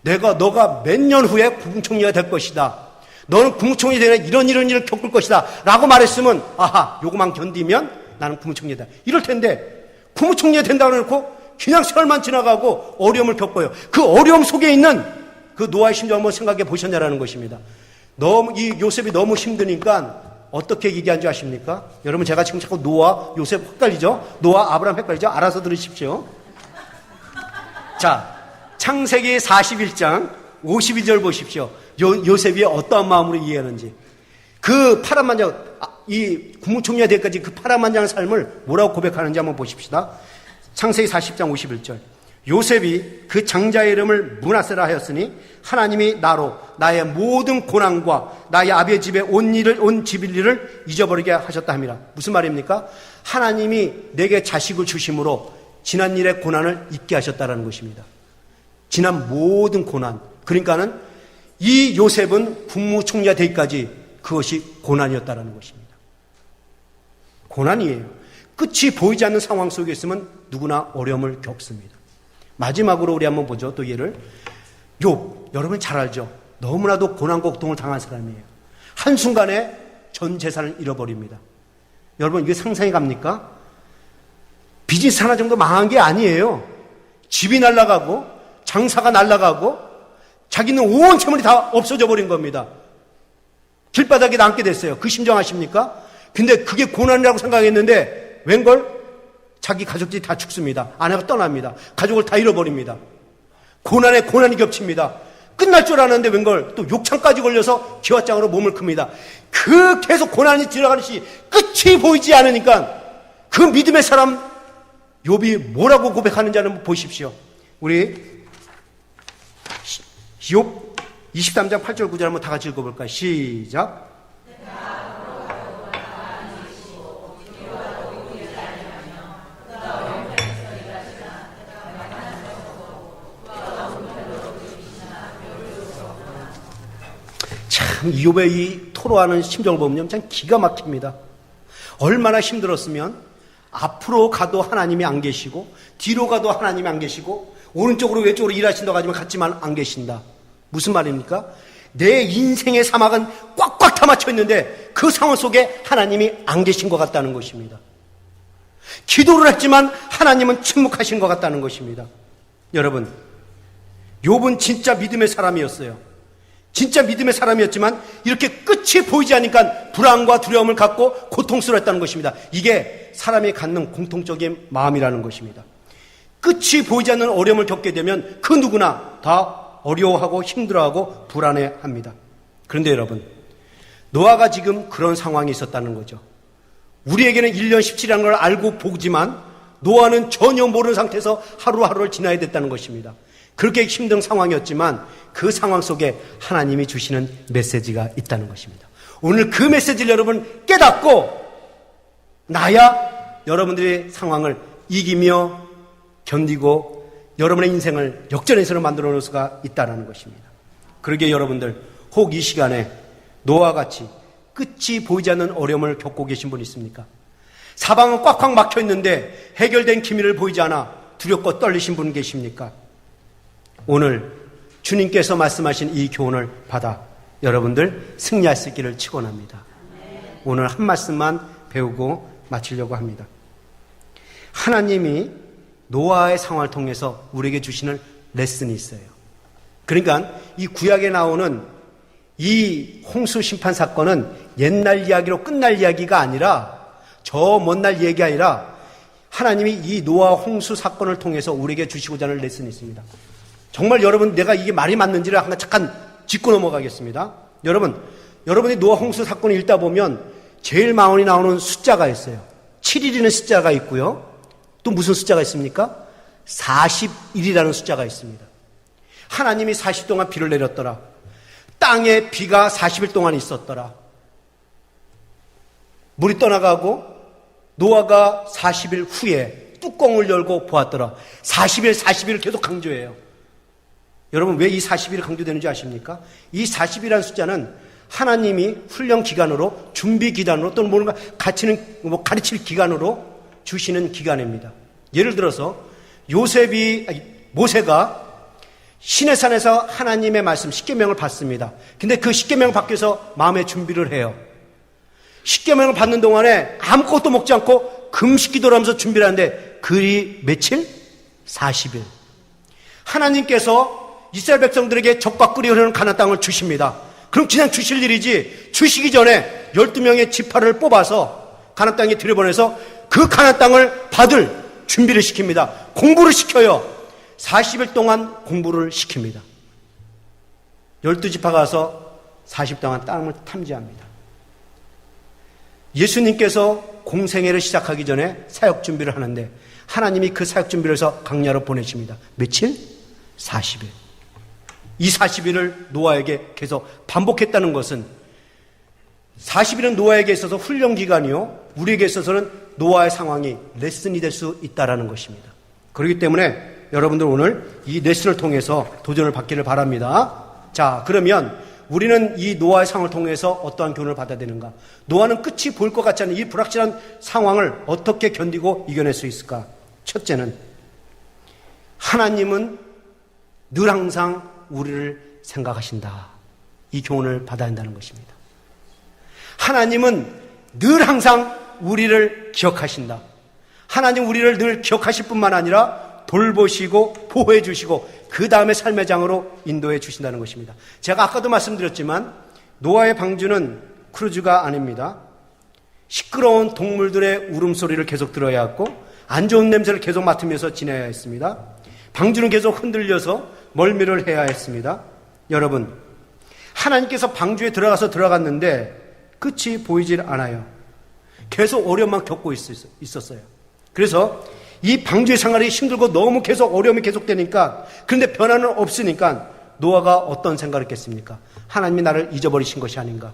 너가 몇 년 후에 국무총리가 될 것이다. 너는 국무총리 되면 이런 일을 겪을 것이다. 라고 말했으면 요거만 견디면 나는 국무총리다. 이럴 텐데 국무총리가 된다고 해놓고 그냥 세월만 지나가고 어려움을 겪어요. 그 어려움 속에 있는 그 노아의 심정 한번 생각해 보셨냐라는 것입니다. 이 요셉이 너무 힘드니까 어떻게 얘기한 줄 아십니까? 여러분, 제가 지금 자꾸 노아, 요셉 헷갈리죠? 노아, 아브라함 헷갈리죠? 알아서 들으십시오. 자, 창세기 41장 52절 보십시오. 요셉이 어떠한 마음으로 이해하는지. 그 파란만장, 이 국무총리가 되기까지 그 파란만장한 삶을 뭐라고 고백하는지 한번 보십시다. 창세기 40장 51절. 요셉이 그 장자의 이름을 므낫세라 하였으니 하나님이 나로 나의 모든 고난과 나의 아비의 집에 온 집일 일을 잊어버리게 하셨다 함이라. 무슨 말입니까? 하나님이 내게 자식을 주심으로 지난 일의 고난을 잊게 하셨다라는 것입니다. 지난 모든 고난. 그러니까는 이 요셉은 국무총리가 되기까지 그것이 고난이었다라는 것입니다. 고난이에요. 끝이 보이지 않는 상황 속에 있으면 누구나 어려움을 겪습니다. 마지막으로 우리 한번 보죠. 또 예를. 욥, 여러분 잘 알죠? 너무나도 고난 고통을 당한 사람이에요. 한순간에 전 재산을 잃어버립니다. 여러분 이게 상상이 갑니까? 비즈니스 하나 정도 망한 게 아니에요. 집이 날아가고 장사가 날아가고 자기는 온 채물이 다 없어져 버린 겁니다. 길바닥에 남게 됐어요. 그 심정 아십니까? 근데 그게 고난이라고 생각했는데 웬걸? 자기 가족들이 다 죽습니다. 아내가 떠납니다. 가족을 다 잃어버립니다. 고난에 고난이 겹칩니다. 끝날 줄 알았는데 웬걸 또 욕창까지 걸려서 기왓장으로 몸을 큽니다. 그 계속 고난이 들어가듯이 끝이 보이지 않으니까 그 믿음의 사람 욥이 뭐라고 고백하는지 한번 보십시오. 우리 욥 23장 8절 9절 한번 다 같이 읽어볼까요? 시작. 참 욥의 이 토로하는 심정을 보면 참 기가 막힙니다. 얼마나 힘들었으면 앞으로 가도 하나님이 안 계시고 뒤로 가도 하나님이 안 계시고 오른쪽으로 왼쪽으로 일하신다고 하지만 같지만 안 계신다. 무슨 말입니까? 내 인생의 사막은 꽉꽉 다 막혀 있는데 그 상황 속에 하나님이 안 계신 것 같다는 것입니다. 기도를 했지만 하나님은 침묵하신 것 같다는 것입니다. 여러분, 욥은 진짜 믿음의 사람이었어요. 진짜 믿음의 사람이었지만 이렇게 끝이 보이지 않으니까 불안과 두려움을 갖고 고통스러웠다는 것입니다. 이게 사람이 갖는 공통적인 마음이라는 것입니다. 끝이 보이지 않는 어려움을 겪게 되면 그 누구나 다 어려워하고 힘들어하고 불안해합니다. 그런데 여러분, 노아가 지금 그런 상황이 있었다는 거죠. 우리에게는 1년 17이라는 걸 알고 보지만 노아는 전혀 모르는 상태에서 하루하루를 지나야 됐다는 것입니다. 그렇게 힘든 상황이었지만 그 상황 속에 하나님이 주시는 메시지가 있다는 것입니다. 오늘 그 메시지를 여러분 깨닫고 나야 여러분들의 상황을 이기며 견디고 여러분의 인생을 역전의 인생을 만들어 놓을 수가 있다는 것입니다. 그러기에 여러분들 혹 이 시간에 노아와 같이 끝이 보이지 않는 어려움을 겪고 계신 분 있습니까? 사방은 꽉꽉 막혀 있는데 해결된 기미를 보이지 않아 두렵고 떨리신 분 계십니까? 오늘 주님께서 말씀하신 이 교훈을 받아 여러분들 승리할 수 있기를 축원합니다. 오늘 한 말씀만 배우고 마치려고 합니다. 하나님이 노아의 상황을 통해서 우리에게 주시는 레슨이 있어요. 그러니까 이 구약에 나오는 이 홍수 심판 사건은 옛날 이야기로 끝날 이야기가 아니라 저 먼 날 얘기 아니라 하나님이 이 노아 홍수 사건을 통해서 우리에게 주시고자 하는 레슨이 있습니다. 정말 여러분 내가 이게 말이 맞는지를 잠깐 짚고 넘어가겠습니다. 여러분이 노아 홍수 사건을 읽다 보면 제일 많이 나오는 숫자가 있어요. 7일이라는 숫자가 있고요. 또 무슨 숫자가 있습니까? 40일이라는 숫자가 있습니다. 하나님이 40일 동안 비를 내렸더라. 땅에 비가 40일 동안 있었더라. 물이 떠나가고 노아가 40일 후에 뚜껑을 열고 보았더라. 40일 계속 강조해요. 여러분 왜 이 40일이 강조되는지 아십니까? 이 40이라는 숫자는 하나님이 훈련 기간으로 준비 기간으로 또는 뭔가 가르칠 기간으로 주시는 기간입니다. 예를 들어서 모세가 시내산에서 하나님의 말씀 십계명을 받습니다. 근데 그 십계명을 받기 위해서 마음의 준비를 해요. 십계명을 받는 동안에 아무것도 먹지 않고 금식 기도를 하면서 준비를 하는데 그리 며칠? 40일. 하나님께서 이스라엘 백성들에게 적과 꿀이 흐르는 가나안 땅을 주십니다. 그럼 그냥 주실 일이지 주시기 전에 12명의 지파를 뽑아서 가나안 땅에 들여보내서 그 가나안 땅을 받을 준비를 시킵니다. 공부를 시켜요. 40일 동안 공부를 시킵니다. 12지파가 가서 40일 동안 땅을 탐지합니다. 예수님께서 공생애를 시작하기 전에 사역 준비를 하는데 하나님이 그 사역 준비를 해서 광야로 보내십니다. 며칠? 40일. 이 40일을 노아에게 계속 반복했다는 것은 40일은 노아에게 있어서 훈련 기간이요, 우리에게 있어서는 노아의 상황이 레슨이 될 수 있다는 것입니다. 그렇기 때문에 여러분들 오늘 이 레슨을 통해서 도전을 받기를 바랍니다. 자, 그러면 우리는 이 노아의 상황을 통해서 어떠한 교훈을 받아야 되는가? 노아는 끝이 보일 것 같지 않은 이 불확실한 상황을 어떻게 견디고 이겨낼 수 있을까? 첫째는 하나님은 늘 항상 우리를 생각하신다. 이 교훈을 받아야 한다는 것입니다. 하나님은 늘 항상 우리를 기억하신다. 하나님 우리를 늘 기억하실 뿐만 아니라 돌보시고 보호해 주시고 그 다음에 삶의 장으로 인도해 주신다는 것입니다. 제가 아까도 말씀드렸지만 노아의 방주는 크루즈가 아닙니다. 시끄러운 동물들의 울음소리를 계속 들어야 했고 안 좋은 냄새를 계속 맡으면서 지내야 했습니다. 방주는 계속 흔들려서 멀미를 해야 했습니다. 여러분, 하나님께서 방주에 들어갔는데 끝이 보이질 않아요. 계속 어려움만 겪고 있었어요. 그래서 이 방주의 생활이 힘들고 너무 계속 어려움이 계속되니까, 그런데 변화는 없으니까 노아가 어떤 생각을 했겠습니까? 하나님이 나를 잊어버리신 것이 아닌가?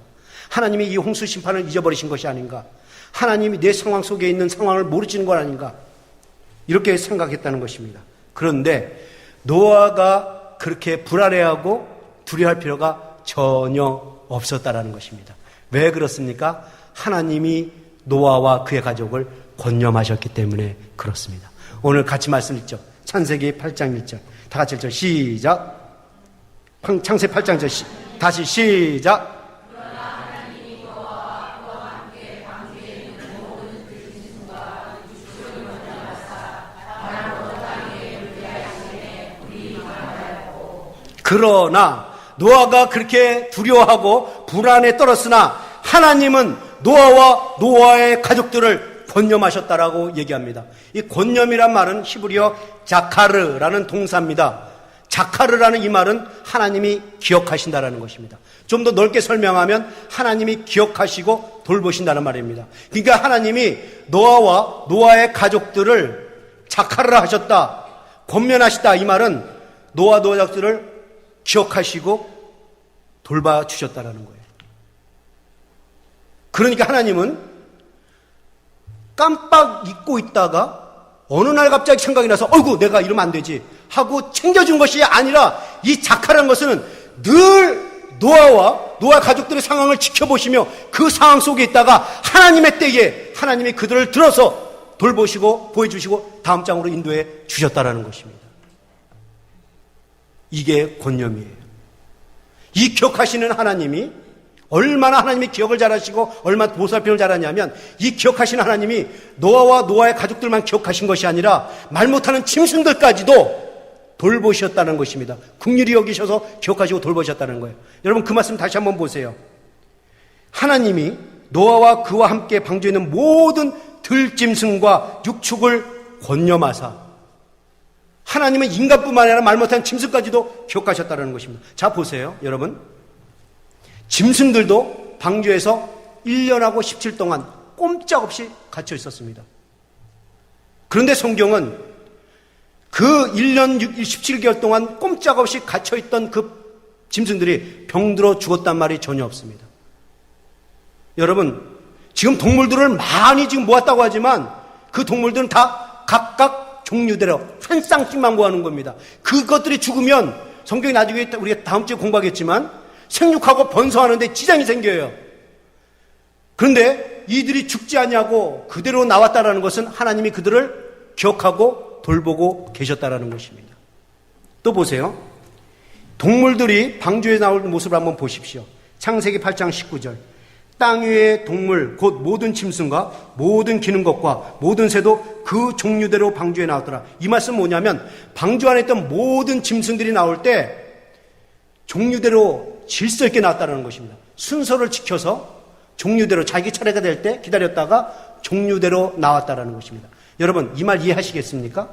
하나님이 이 홍수 심판을 잊어버리신 것이 아닌가? 하나님이 내 상황 속에 있는 상황을 모르시는 것 아닌가? 이렇게 생각했다는 것입니다. 그런데 노아가 그렇게 불안해하고 두려워할 필요가 전혀 없었다라는 것입니다. 왜 그렇습니까? 하나님이 노아와 그의 가족을 권념하셨기 때문에 그렇습니다. 오늘 같이 말씀 읽죠. 창세기 8장 1절. 다 같이 읽죠. 시작. 창세기 8장 1절. 다시 시작. 그러나 노아가 그렇게 두려워하고 불안에 떨었으나 하나님은 노아와 노아의 가족들을 권념하셨다라고 얘기합니다. 이 권념이란 말은 히브리어 자카르라는 동사입니다. 자카르라는 이 말은 하나님이 기억하신다라는 것입니다. 좀 더 넓게 설명하면 하나님이 기억하시고 돌보신다는 말입니다. 그러니까 하나님이 노아와 노아의 가족들을 자카르 하셨다, 권면하시다, 이 말은 노아 가족들을 기억하시고 돌봐주셨다라는 거예요. 그러니까 하나님은 깜빡 잊고 있다가 어느 날 갑자기 생각이 나서 어이구 내가 이러면 안 되지 하고 챙겨준 것이 아니라 이 자카라는 것은 늘 노아와 노아 가족들의 상황을 지켜보시며 그 상황 속에 있다가 하나님의 때에 하나님이 그들을 들어서 돌보시고 보여주시고 다음 장으로 인도해 주셨다라는 것입니다. 이게 권념이에요. 이 기억하시는 하나님이 얼마나 하나님이 기억을 잘하시고 얼마나 보살핌을 잘하냐면 이 기억하시는 하나님이 노아와 노아의 가족들만 기억하신 것이 아니라 말 못하는 짐승들까지도 돌보셨다는 것입니다. 긍휼히 여기셔서 기억하시고 돌보셨다는 거예요. 여러분 그 말씀 다시 한번 보세요. 하나님이 노아와 그와 함께 방주에 있는 모든 들짐승과 육축을 권념하사 하나님은 인간뿐만 아니라 말 못하는 짐승까지도 기억하셨다는 것입니다. 자 보세요 여러분, 짐승들도 방주에서 1년하고 17 동안 꼼짝없이 갇혀 있었습니다. 그런데 성경은 그 1년 17개월 동안 꼼짝없이 갇혀있던 그 짐승들이 병들어 죽었단 말이 전혀 없습니다. 여러분 지금 동물들을 많이 지금 모았다고 하지만 그 동물들은 다 각각 종류대로 한 쌍씩만 모아놓은 겁니다. 그것들이 죽으면 성경이 나중에 우리가 다음 주에 공부하겠지만 생육하고 번성하는데 지장이 생겨요. 그런데 이들이 죽지 아니하고 그대로 나왔다라는 것은 하나님이 그들을 기억하고 돌보고 계셨다라는 것입니다. 또 보세요. 동물들이 방주에 나올 모습을 한번 보십시오. 창세기 8장 19절. 땅 위의 동물 곧 모든 짐승과 모든 기는 것과 모든 새도 그 종류대로 방주에 나왔더라. 이 말씀은 뭐냐면 방주 안에 있던 모든 짐승들이 나올 때 종류대로 질서 있게 나왔다는 것입니다. 순서를 지켜서 종류대로 자기 차례가 될 때 기다렸다가 종류대로 나왔다는 것입니다. 여러분 이 말 이해하시겠습니까?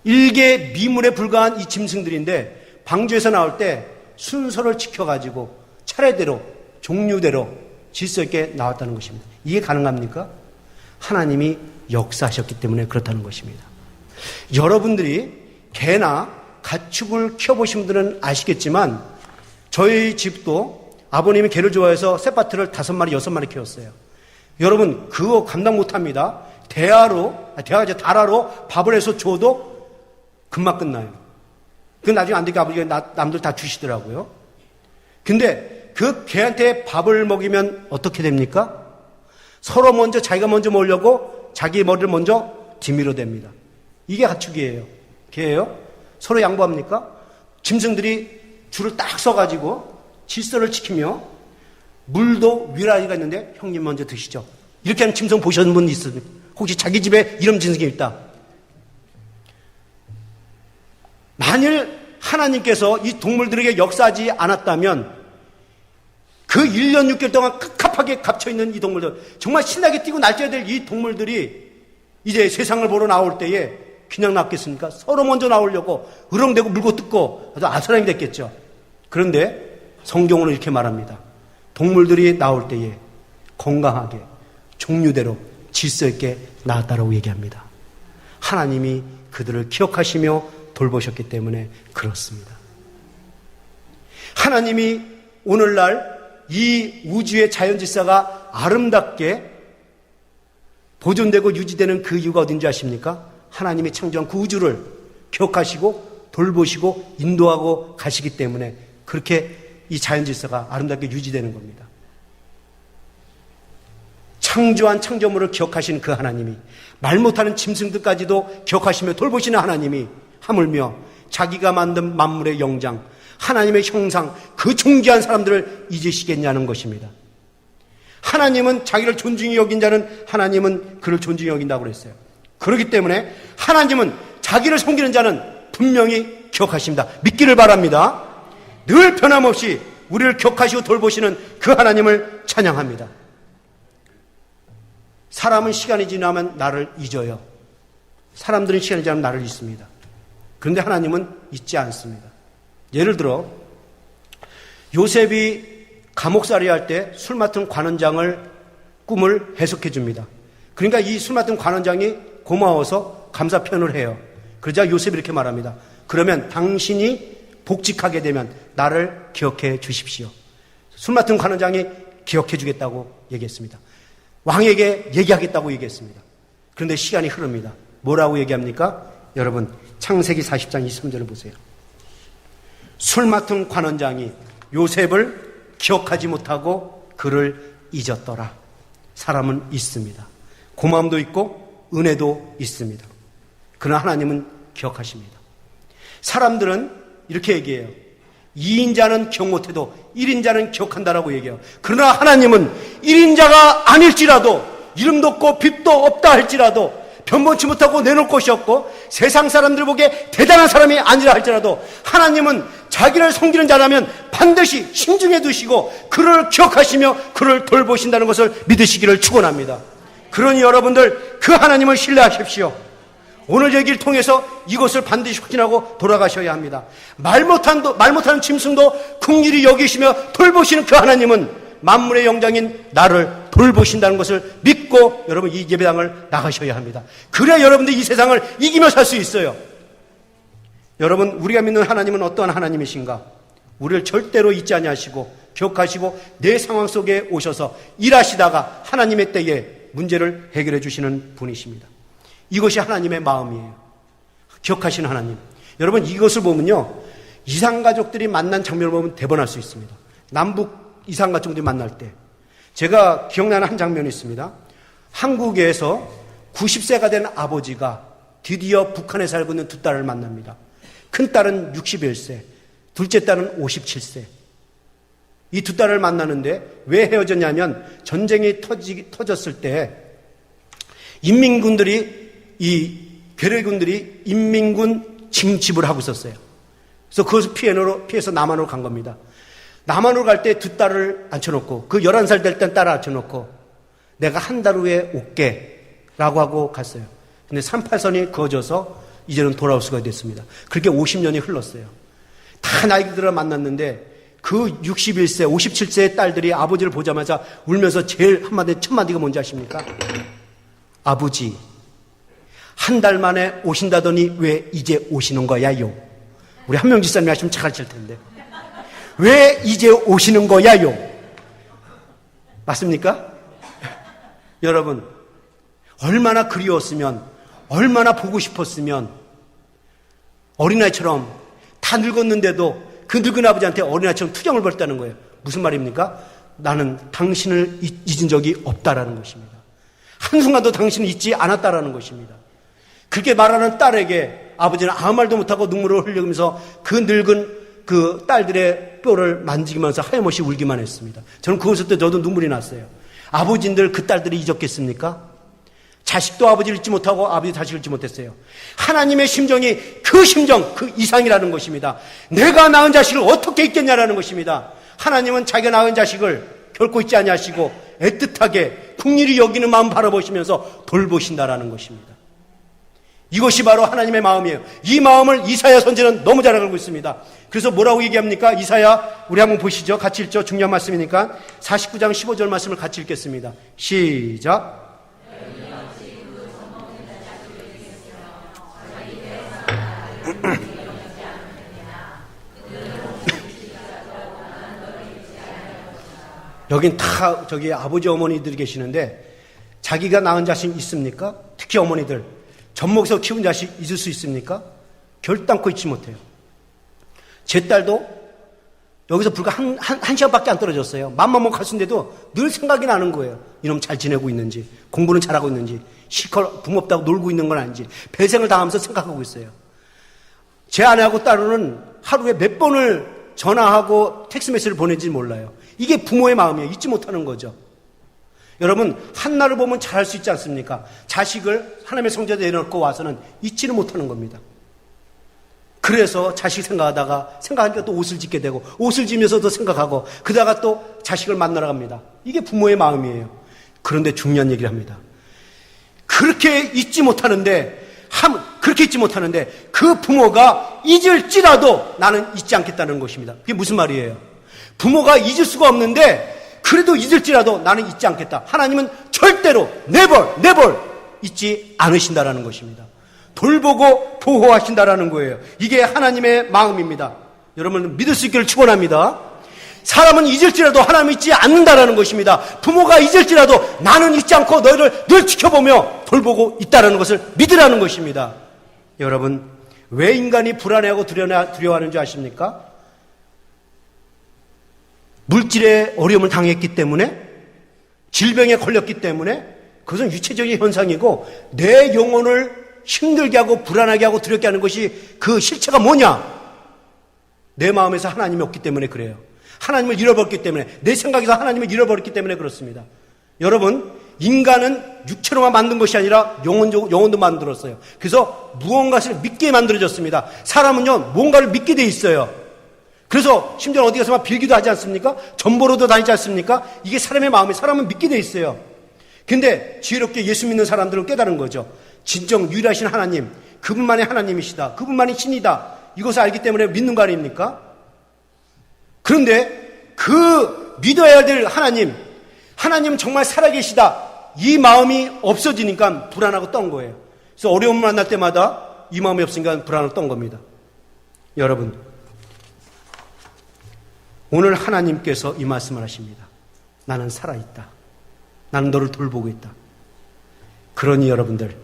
일개 미물에 불과한 이 짐승들인데 방주에서 나올 때 순서를 지켜가지고 차례대로 종류대로 질서 있게 나왔다는 것입니다. 이게 가능합니까? 하나님이 역사하셨기 때문에 그렇다는 것입니다. 여러분들이 개나 가축을 키워보신 분들은 아시겠지만 저희 집도 아버님이 개를 좋아해서 셋바트를 5마리, 6마리 키웠어요. 여러분 그거 감당 못합니다. 다라로 밥을 해서 줘도 금방 끝나요. 그 나중에 안 되니까 아버지가 남들 다 주시더라고요. 근데 그 개한테 밥을 먹이면 어떻게 됩니까? 서로 먼저 자기가 먼저 먹으려고 자기 머리를 먼저 뒤밀어 댑니다. 이게 가축이에요. 개예요. 서로 양보합니까? 짐승들이 줄을 딱 서가지고 질서를 지키며 물도 위라이가 있는데 형님 먼저 드시죠. 이렇게 하는 짐승 보셨는 분 있습니까? 혹시 자기 집에 이런 짐승이 있다. 만일 하나님께서 이 동물들에게 역사하지 않았다면 그 1년 6개월 동안 갑갑하게 갇혀있는 이 동물들, 정말 신나게 뛰고 날뛰어야 될 이 동물들이 이제 세상을 보러 나올 때에 그냥 나왔겠습니까? 서로 먼저 나오려고 으렁대고 물고 뜯고 아주 아사람이 됐겠죠. 그런데 성경으로 이렇게 말합니다. 동물들이 나올 때에 건강하게 종류대로 질서 있게 나왔다라고 얘기합니다. 하나님이 그들을 기억하시며 돌보셨기 때문에 그렇습니다. 하나님이 오늘날 이 우주의 자연질서가 아름답게 보존되고 유지되는 그 이유가 어딘지 아십니까? 하나님이 창조한 그 우주를 기억하시고 돌보시고 인도하고 가시기 때문에 그렇게 이 자연질서가 아름답게 유지되는 겁니다. 창조한 창조물을 기억하시는 그 하나님이 말 못하는 짐승들까지도 기억하시며 돌보시는 하나님이 하물며 자기가 만든 만물의 영장 하나님의 형상 그 존귀한 사람들을 잊으시겠냐는 것입니다. 하나님은 자기를 존중히 여긴 자는 하나님은 그를 존중히 여긴다고 그랬어요. 그렇기 때문에 하나님은 자기를 섬기는 자는 분명히 기억하십니다. 믿기를 바랍니다. 늘 변함없이 우리를 기억하시고 돌보시는 그 하나님을 찬양합니다. 사람은 시간이 지나면 나를 잊어요. 사람들은 시간이 지나면 나를 잊습니다. 그런데 하나님은 잊지 않습니다. 예를 들어 요셉이 감옥살이 할 때 술 맡은 관원장을 꿈을 해석해 줍니다. 그러니까 이 술 맡은 관원장이 고마워서 감사 표현을 해요. 그러자 요셉이 이렇게 말합니다. 그러면 당신이 복직하게 되면 나를 기억해 주십시오. 술 맡은 관원장이 기억해 주겠다고 얘기했습니다. 왕에게 얘기하겠다고 얘기했습니다. 그런데 시간이 흐릅니다. 뭐라고 얘기합니까? 여러분 창세기 40장 23절을 보세요. 술 맡은 관원장이 요셉을 기억하지 못하고 그를 잊었더라. 사람은 있습니다. 고마움도 있고 은혜도 있습니다. 그러나 하나님은 기억하십니다. 사람들은 이렇게 얘기해요. 2인자는 기억 못해도 1인자는 기억한다라고 얘기해요. 그러나 하나님은 1인자가 아닐지라도 이름도 없고 빚도 없다 할지라도 변변치 못하고 내놓을 것이 없고 세상 사람들 보기에 대단한 사람이 아니라 할지라도 하나님은 자기를 섬기는 자라면 반드시 신중해 두시고 그를 기억하시며 그를 돌보신다는 것을 믿으시기를 축원합니다. 그러니 여러분들 그 하나님을 신뢰하십시오. 오늘 얘기를 통해서 이것을 반드시 확신하고 돌아가셔야 합니다. 말 못하는 짐승도 긍휼히 여기시며 돌보시는 그 하나님은 만물의 영장인 나를 돌보신다는 것을 믿고 여러분 이 예배당을 나가셔야 합니다. 그래야 여러분들 이 세상을 이기며 살 수 있어요. 여러분 우리가 믿는 하나님은 어떠한 하나님이신가? 우리를 절대로 잊지 아니하시고 기억하시고 내 상황 속에 오셔서 일하시다가 하나님의 때에 문제를 해결해 주시는 분이십니다. 이것이 하나님의 마음이에요. 기억하시는 하나님. 여러분 이것을 보면요. 이상가족들이 만난 장면을 보면 대번할 수 있습니다. 남북 이상가족들이 만날 때 제가 기억나는 한 장면이 있습니다. 한국에서 90세가 된 아버지가 드디어 북한에 살고 있는 두 딸을 만납니다. 큰 딸은 61세, 둘째 딸은 57세. 이 두 딸을 만나는데 왜 헤어졌냐면 전쟁이 터졌을 때 인민군들이 이 괴뢰군들이 인민군 징집을 하고 있었어요. 그래서 그것을 피해서 남한으로 간 겁니다. 남한으로 갈 때 두 딸을 앉혀놓고 그 11살 될 땐 딸을 앉혀놓고 내가 한 달 후에 올게 라고 하고 갔어요. 근데 38선이 그어져서 이제는 돌아올 수가 됐습니다. 그렇게 50년이 흘렀어요. 다 나이 들어 만났는데 그 61세, 57세의 딸들이 아버지를 보자마자 울면서 제일 첫 마디가 뭔지 아십니까? 아버지, 한 달 만에 오신다더니 왜 이제 오시는 거야요? 우리 한명 집사님이 하시면 잘 가르칠 텐데. 왜 이제 오시는 거야요? 맞습니까? 여러분, 얼마나 그리웠으면, 얼마나 보고 싶었으면 어린아이처럼 다 늙었는데도 그 늙은 아버지한테 어린아이처럼 투정을 벌였다는 거예요. 무슨 말입니까? 나는 당신을 잊은 적이 없다라는 것입니다. 한순간도 당신을 잊지 않았다라는 것입니다. 그렇게 말하는 딸에게 아버지는 아무 말도 못하고 눈물을 흘리면서 그 늙은 그 딸들의 뼈를 만지면서 하염없이 울기만 했습니다. 저는 그것을 때 저도 눈물이 났어요. 아버지들 그 딸들이 잊었겠습니까? 자식도 아버지를 잊지 못하고 아버지 자식을 잊지 못했어요. 하나님의 심정이 그 심정, 그 이상이라는 것입니다. 내가 낳은 자식을 어떻게 잊겠냐라는 것입니다. 하나님은 자기가 낳은 자식을 결코 잊지 아니하시고 애틋하게 국리를 여기는 마음 바라보시면서 돌보신다라는 것입니다. 이것이 바로 하나님의 마음이에요. 이 마음을 이사야 선지자는 너무 잘 알고 있습니다. 그래서 뭐라고 얘기합니까? 이사야, 우리 한번 보시죠. 같이 읽죠. 중요한 말씀이니까 49장 15절 말씀을 같이 읽겠습니다. 시작. 여긴 다 저기 아버지 어머니들이 계시는데 자기가 낳은 자식 있습니까? 특히 어머니들 젖먹여서 키운 자식 잊을 수 있습니까? 결단코 잊지 못해요. 제 딸도 여기서 불과 한 시간밖에 안 떨어졌어요. 맘만 먹고 갔는데도 늘 생각이 나는 거예요. 이놈 잘 지내고 있는지, 공부는 잘하고 있는지, 실컷 부모 없다고 놀고 있는 건 아닌지 배생을 당하면서 생각하고 있어요. 제 아내하고 딸은 하루에 몇 번을 전화하고 텍스트 메시지를 보낸지 몰라요. 이게 부모의 마음이에요. 잊지 못하는 거죠. 여러분, 한나를 보면 잘할 수 있지 않습니까? 자식을 하나님의 성전에 내려놓고 와서는 잊지는 못하는 겁니다. 그래서 자식 생각하니까 또 옷을 짓게 되고, 옷을 지면서도 생각하고, 그러다가 또 자식을 만나러 갑니다. 이게 부모의 마음이에요. 그런데 중요한 얘기를 합니다. 그렇게 잊지 못하는데 그 부모가 잊을지라도 나는 잊지 않겠다는 것입니다. 그게 무슨 말이에요? 부모가 잊을 수가 없는데 그래도 잊을지라도 나는 잊지 않겠다. 하나님은 절대로 never 잊지 않으신다라는 것입니다. 돌보고 보호하신다라는 거예요. 이게 하나님의 마음입니다. 여러분 믿을 수 있기를 축원합니다. 사람은 잊을지라도 하나님 잊지 않는다라는 것입니다. 부모가 잊을지라도 나는 잊지 않고 너희를 늘 지켜보며 돌보고 있다라는 것을 믿으라는 것입니다. 여러분, 왜 인간이 불안해하고 두려워하는 줄 아십니까? 물질의 어려움을 당했기 때문에, 질병에 걸렸기 때문에, 그것은 유체적인 현상이고 내 영혼을 힘들게 하고 불안하게 하고 두렵게 하는 것이 그 실체가 뭐냐? 내 마음에서 하나님이 없기 때문에 그래요. 하나님을 잃어버렸기 때문에, 내 생각에서 하나님을 잃어버렸기 때문에 그렇습니다. 여러분, 인간은 육체로만 만든 것이 아니라 영혼도 만들었어요. 그래서 무언가를 믿게 만들어졌습니다. 사람은요, 뭔가를 믿게 돼 있어요. 그래서 심지어 어디 가서 막 빌기도 하지 않습니까? 전보로도 다니지 않습니까? 이게 사람의 마음이, 사람은 믿게 돼 있어요. 근데 지혜롭게 예수 믿는 사람들은 깨달은 거죠. 진정 유일하신 하나님, 그분만이 하나님이시다, 그분만이 신이다, 이것을 알기 때문에 믿는 거 아닙니까? 그런데 그 믿어야 될 하나님 정말 살아계시다, 이 마음이 없어지니까 불안하고 떤 거예요. 그래서 어려움을 만날 때마다 이 마음이 없으니까 불안하고 떤 겁니다. 여러분, 오늘 하나님께서 이 말씀을 하십니다. 나는 살아있다. 나는 너를 돌보고 있다. 그러니 여러분들,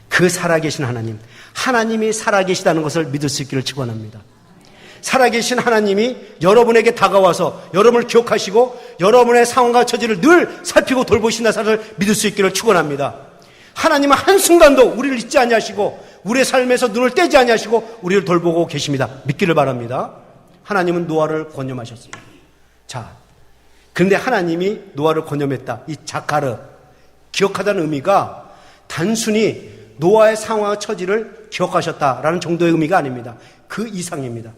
그 살아계신 하나님이 살아계시다는 것을 믿을 수 있기를 축원합니다. 살아계신 하나님이 여러분에게 다가와서 여러분을 기억하시고 여러분의 상황과 처지를 늘 살피고 돌보신다는 사실을 믿을 수 있기를 축원합니다. 하나님은 한순간도 우리를 잊지 아니하시고 우리의 삶에서 눈을 떼지 아니하시고 우리를 돌보고 계십니다. 믿기를 바랍니다. 하나님은 노아를 권념하셨습니다. 자, 그런데 하나님이 노아를 권념했다, 이 자카르, 기억하다는 의미가 단순히 노아의 상황과 처지를 기억하셨다라는 정도의 의미가 아닙니다. 그 이상입니다.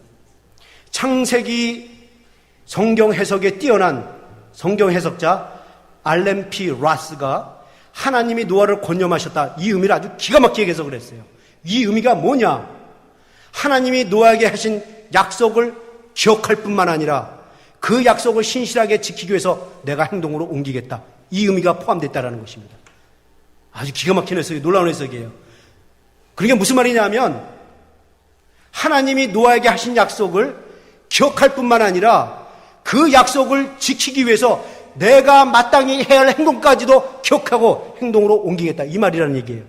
창세기 성경 해석에 뛰어난 성경 해석자 알렌 P. 라스가 하나님이 노아를 권념하셨다, 이 의미를 아주 기가 막히게 해석을 했어요. 이 의미가 뭐냐? 하나님이 노아에게 하신 약속을 기억할 뿐만 아니라 그 약속을 신실하게 지키기 위해서 내가 행동으로 옮기겠다. 이 의미가 포함됐다는 것입니다. 아주 기가 막힌 해석이, 놀라운 해석이에요. 그게 무슨 말이냐면 하나님이 노아에게 하신 약속을 기억할 뿐만 아니라 그 약속을 지키기 위해서 내가 마땅히 해야 할 행동까지도 기억하고 행동으로 옮기겠다. 이 말이라는 얘기예요.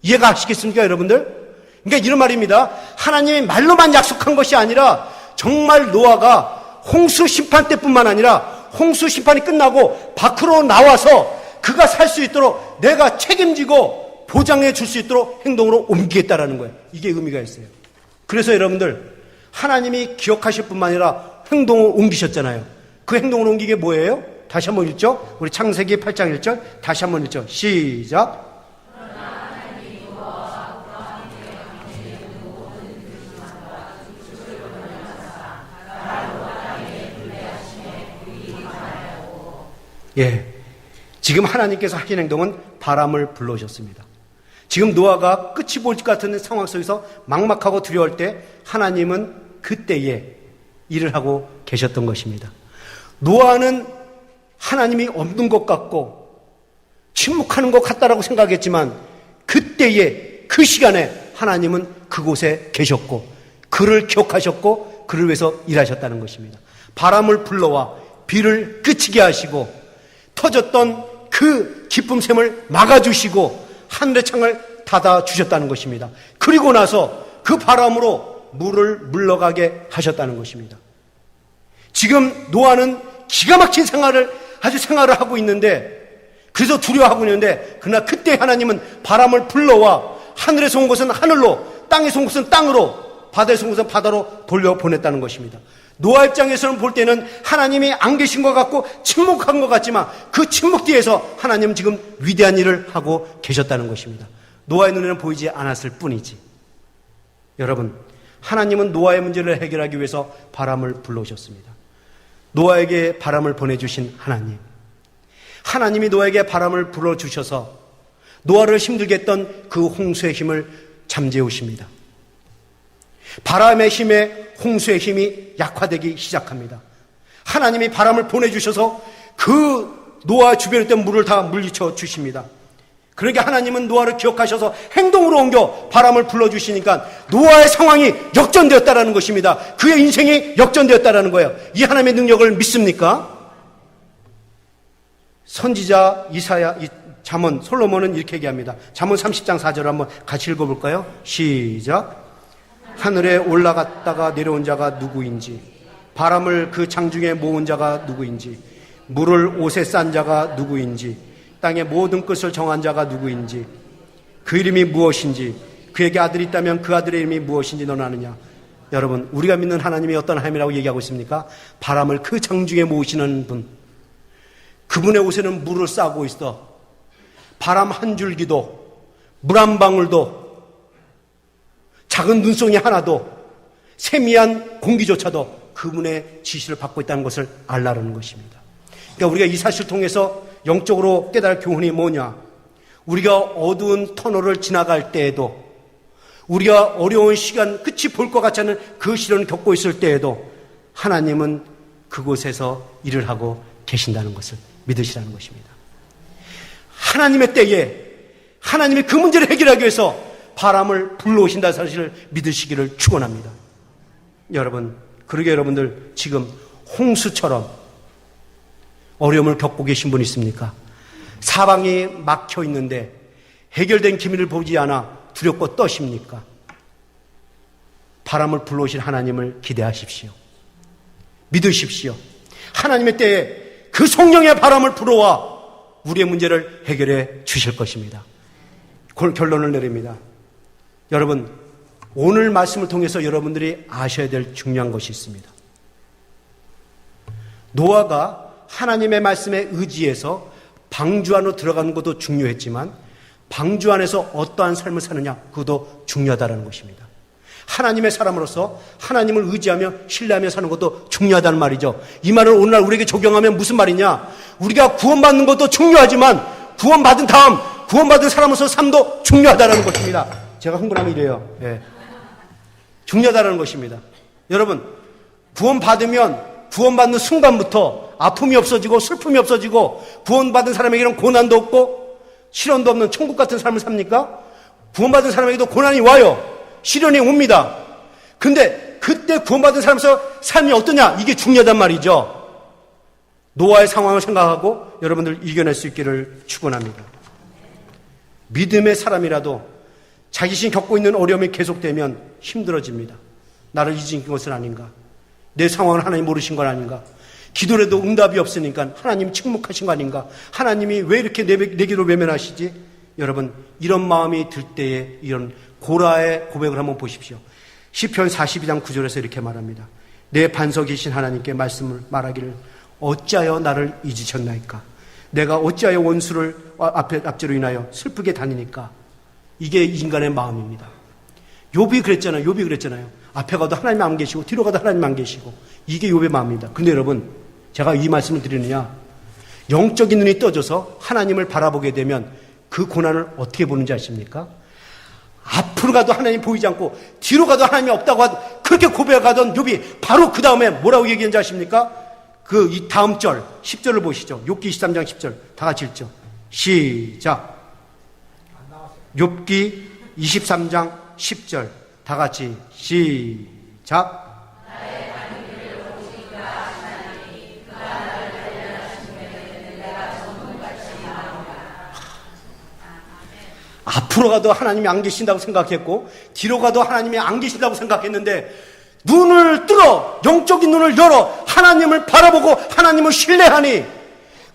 이해가 하시겠습니까, 여러분들? 그러니까 이런 말입니다. 하나님이 말로만 약속한 것이 아니라 정말 노아가 홍수 심판 때뿐만 아니라 홍수 심판이 끝나고 밖으로 나와서 그가 살 수 있도록 내가 책임지고 보장해 줄 수 있도록 행동으로 옮기겠다라는 거예요. 이게 의미가 있어요. 그래서 여러분들, 하나님이 기억하실 뿐만 아니라 행동을 옮기셨잖아요. 그 행동을 옮기게 뭐예요? 다시 한번 읽죠. 우리 창세기 8장 1절 다시 한번 읽죠. 시작. 예, 지금 하나님께서 하신 행동은 바람을 불러오셨습니다. 지금 노아가 끝이 보일 것 같은 상황 속에서 막막하고 두려울 때 하나님은 그때에 일을 하고 계셨던 것입니다. 노아는 하나님이 없는 것 같고 침묵하는 것 같다라고 생각했지만 그때에 그 시간에 하나님은 그곳에 계셨고 그를 기억하셨고 그를 위해서 일하셨다는 것입니다. 바람을 불러와 비를 그치게 하시고 터졌던 그 기쁨샘을 막아주시고 하늘의 창을 닫아주셨다는 것입니다. 그리고 나서 그 바람으로 물을 물러가게 하셨다는 것입니다. 지금 노아는 기가 막힌 생활을 하고 있는데 그래서 두려워하고 있는데 그러나 그때 하나님은 바람을 불러와 하늘에서 온 것은 하늘로 땅에서 온 것은 땅으로 바다에서 온 것은 바다로 돌려보냈다는 것입니다. 노아 입장에서는 볼 때는 하나님이 안 계신 것 같고 침묵한 것 같지만 그 침묵 뒤에서 하나님은 지금 위대한 일을 하고 계셨다는 것입니다. 노아의 눈에는 보이지 않았을 뿐이지. 여러분, 하나님은 노아의 문제를 해결하기 위해서 바람을 불러오셨습니다. 노아에게 바람을 보내주신 하나님, 하나님이 노아에게 바람을 불어주셔서 노아를 힘들게 했던 그 홍수의 힘을 잠재우십니다. 바람의 힘에 홍수의 힘이 약화되기 시작합니다. 하나님이 바람을 보내주셔서 그 노아 주변에 있던 물을 다 물리쳐 주십니다. 그러니까 하나님은 노아를 기억하셔서 행동으로 옮겨 바람을 불러주시니까 노아의 상황이 역전되었다는 것입니다. 그의 인생이 역전되었다는 거예요. 이 하나님의 능력을 믿습니까? 선지자 이사야, 잠언, 솔로몬은 이렇게 얘기합니다. 잠언 30장 4절 한번 같이 읽어볼까요? 시작. 하늘에 올라갔다가 내려온 자가 누구인지, 바람을 그 장중에 모은 자가 누구인지, 물을 옷에 싼 자가 누구인지, 땅의 모든 끝을 정한 자가 누구인지, 그 이름이 무엇인지, 그에게 아들이 있다면 그 아들의 이름이 무엇인지 너는 아느냐? 여러분, 우리가 믿는 하나님이 어떤 하나님이라고 얘기하고 있습니까? 바람을 그 장중에 모으시는 분, 그분의 옷에는 물을 싸고 있어. 바람 한 줄기도, 물 한 방울도, 작은 눈송이 하나도, 세미한 공기조차도 그분의 지시를 받고 있다는 것을 알라는 것입니다. 그러니까 우리가 이 사실을 통해서 영적으로 깨달을 교훈이 뭐냐? 우리가 어두운 터널을 지나갈 때에도, 우리가 어려운 시간, 끝이 볼 것 같지 않은 그 시련을 겪고 있을 때에도 하나님은 그곳에서 일을 하고 계신다는 것을 믿으시라는 것입니다. 하나님의 때에 하나님이 그 문제를 해결하기 위해서 바람을 불러오신다는 사실을 믿으시기를 축원합니다. 여러분, 그러게 여러분들 지금 홍수처럼 어려움을 겪고 계신 분 있습니까? 사방이 막혀 있는데 해결된 기미를 보지 않아 두렵고 떠십니까? 바람을 불러오신 하나님을 기대하십시오. 믿으십시오. 하나님의 때에 그 성령의 바람을 불어와 우리의 문제를 해결해 주실 것입니다. 결론을 내립니다. 여러분, 오늘 말씀을 통해서 여러분들이 아셔야 될 중요한 것이 있습니다. 노아가 하나님의 말씀에 의지해서 방주 안으로 들어가는 것도 중요했지만 방주 안에서 어떠한 삶을 사느냐, 그것도 중요하다는 것입니다. 하나님의 사람으로서 하나님을 의지하며 신뢰하며 사는 것도 중요하다는 말이죠. 이 말을 오늘날 우리에게 적용하면 무슨 말이냐? 우리가 구원받는 것도 중요하지만 구원받은 다음 구원받은 사람으로서 삶도 중요하다는 것입니다. 제가 흥분하면 이래요. 예. 중요하다는 것입니다. 여러분, 구원받으면 구원받는 순간부터 아픔이 없어지고 슬픔이 없어지고 구원받은 사람에게는 고난도 없고 시련도 없는 천국 같은 삶을 삽니까? 구원받은 사람에게도 고난이 와요. 시련이 옵니다. 근데 그때 구원받은 사람에서 삶이 어떠냐? 이게 중요하단 말이죠. 노아의 상황을 생각하고 여러분들 이겨낼 수 있기를 축원합니다. 믿음의 사람이라도 자기 자신이 겪고 있는 어려움이 계속되면 힘들어집니다. 나를 잊은 것은 아닌가? 내 상황을 하나님 모르신 건 아닌가? 기도해도 응답이 없으니까 하나님이 침묵하신 거 아닌가? 하나님이 왜 이렇게 내 기도를 외면하시지? 여러분, 이런 마음이 들 때에 이런 고라의 고백을 한번 보십시오. 시편 42장 9절에서 이렇게 말합니다. 내 반석이신 하나님께 말씀을 말하기를 어찌하여 나를 잊으셨나이까? 내가 어찌하여 원수를 앞제로 인하여 슬프게 다니니까? 이게 인간의 마음입니다. 욥이 그랬잖아요. 앞에 가도 하나님 안 계시고 뒤로 가도 하나님 안 계시고 이게 욥의 마음입니다. 근데 여러분, 제가 이 말씀을 드리느냐, 영적인 눈이 떠져서 하나님을 바라보게 되면 그 고난을 어떻게 보는지 아십니까? 앞으로 가도 하나님 보이지 않고 뒤로 가도 하나님이 없다고 그렇게 고백하던 욥이 바로 그 다음에 뭐라고 얘기했는지 아십니까? 그 이 다음 절 10절을 보시죠. 욥기 23장 10절 다 같이 읽죠. 시작. 욥기 23장 10절 다 같이 시작. 앞으로 가도 하나님이 안 계신다고 생각했고 뒤로 가도 하나님이 안 계신다고 생각했는데 눈을 뚫어, 영적인 눈을 열어 하나님을 바라보고 하나님을 신뢰하니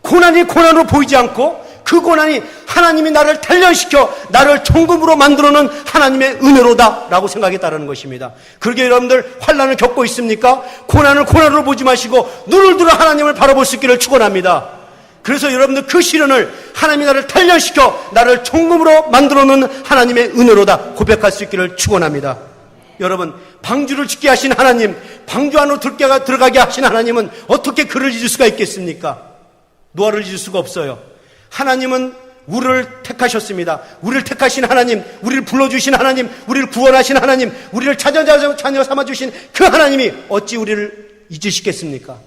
고난이 고난으로 보이지 않고 그 고난이 하나님이 나를 단련시켜 나를 정금으로 만들어놓은 하나님의 은혜로다 라고 생각했다는 것입니다. 그러게 여러분들 환난을 겪고 있습니까? 고난을 고난으로 보지 마시고 눈을 들어 하나님을 바라볼 수 있기를 축원합니다. 그래서 여러분들 그 시련을 하나님이 나를 단련시켜 나를 정금으로 만들어놓은 하나님의 은혜로다 고백할 수 있기를 축원합니다. 여러분, 방주를 짓게 하신 하나님, 방주 안으로 들어가게 하신 하나님은 어떻게 그를 잊을 수가 있겠습니까? 노아를 잊을 수가 없어요. 하나님은 우리를 택하셨습니다. 우리를 택하신 하나님, 우리를 불러주신 하나님, 우리를 구원하신 하나님, 우리를 자녀 삼아주신 그 하나님이 어찌 우리를 잊으시겠습니까?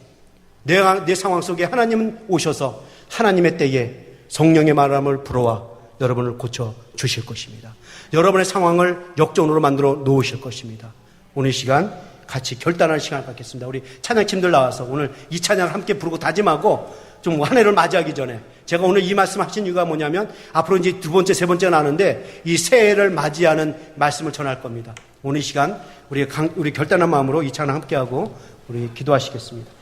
내 상황 속에 하나님은 오셔서 하나님의 때에 성령의 말함을 불어와 여러분을 고쳐주실 것입니다. 여러분의 상황을 역전으로 만들어 놓으실 것입니다. 오늘 시간 같이 결단하는 시간을 갖겠습니다. 우리 찬양팀들 나와서 오늘 이 찬양을 함께 부르고 다짐하고 좀 한 해를 맞이하기 전에 제가 오늘 이 말씀 하신 이유가 뭐냐면 앞으로 이제 두 번째, 세 번째 나는데 이 새해를 맞이하는 말씀을 전할 겁니다. 오늘 이 시간 우리 결단한 마음으로 이 찬양 함께하고 우리 기도하시겠습니다.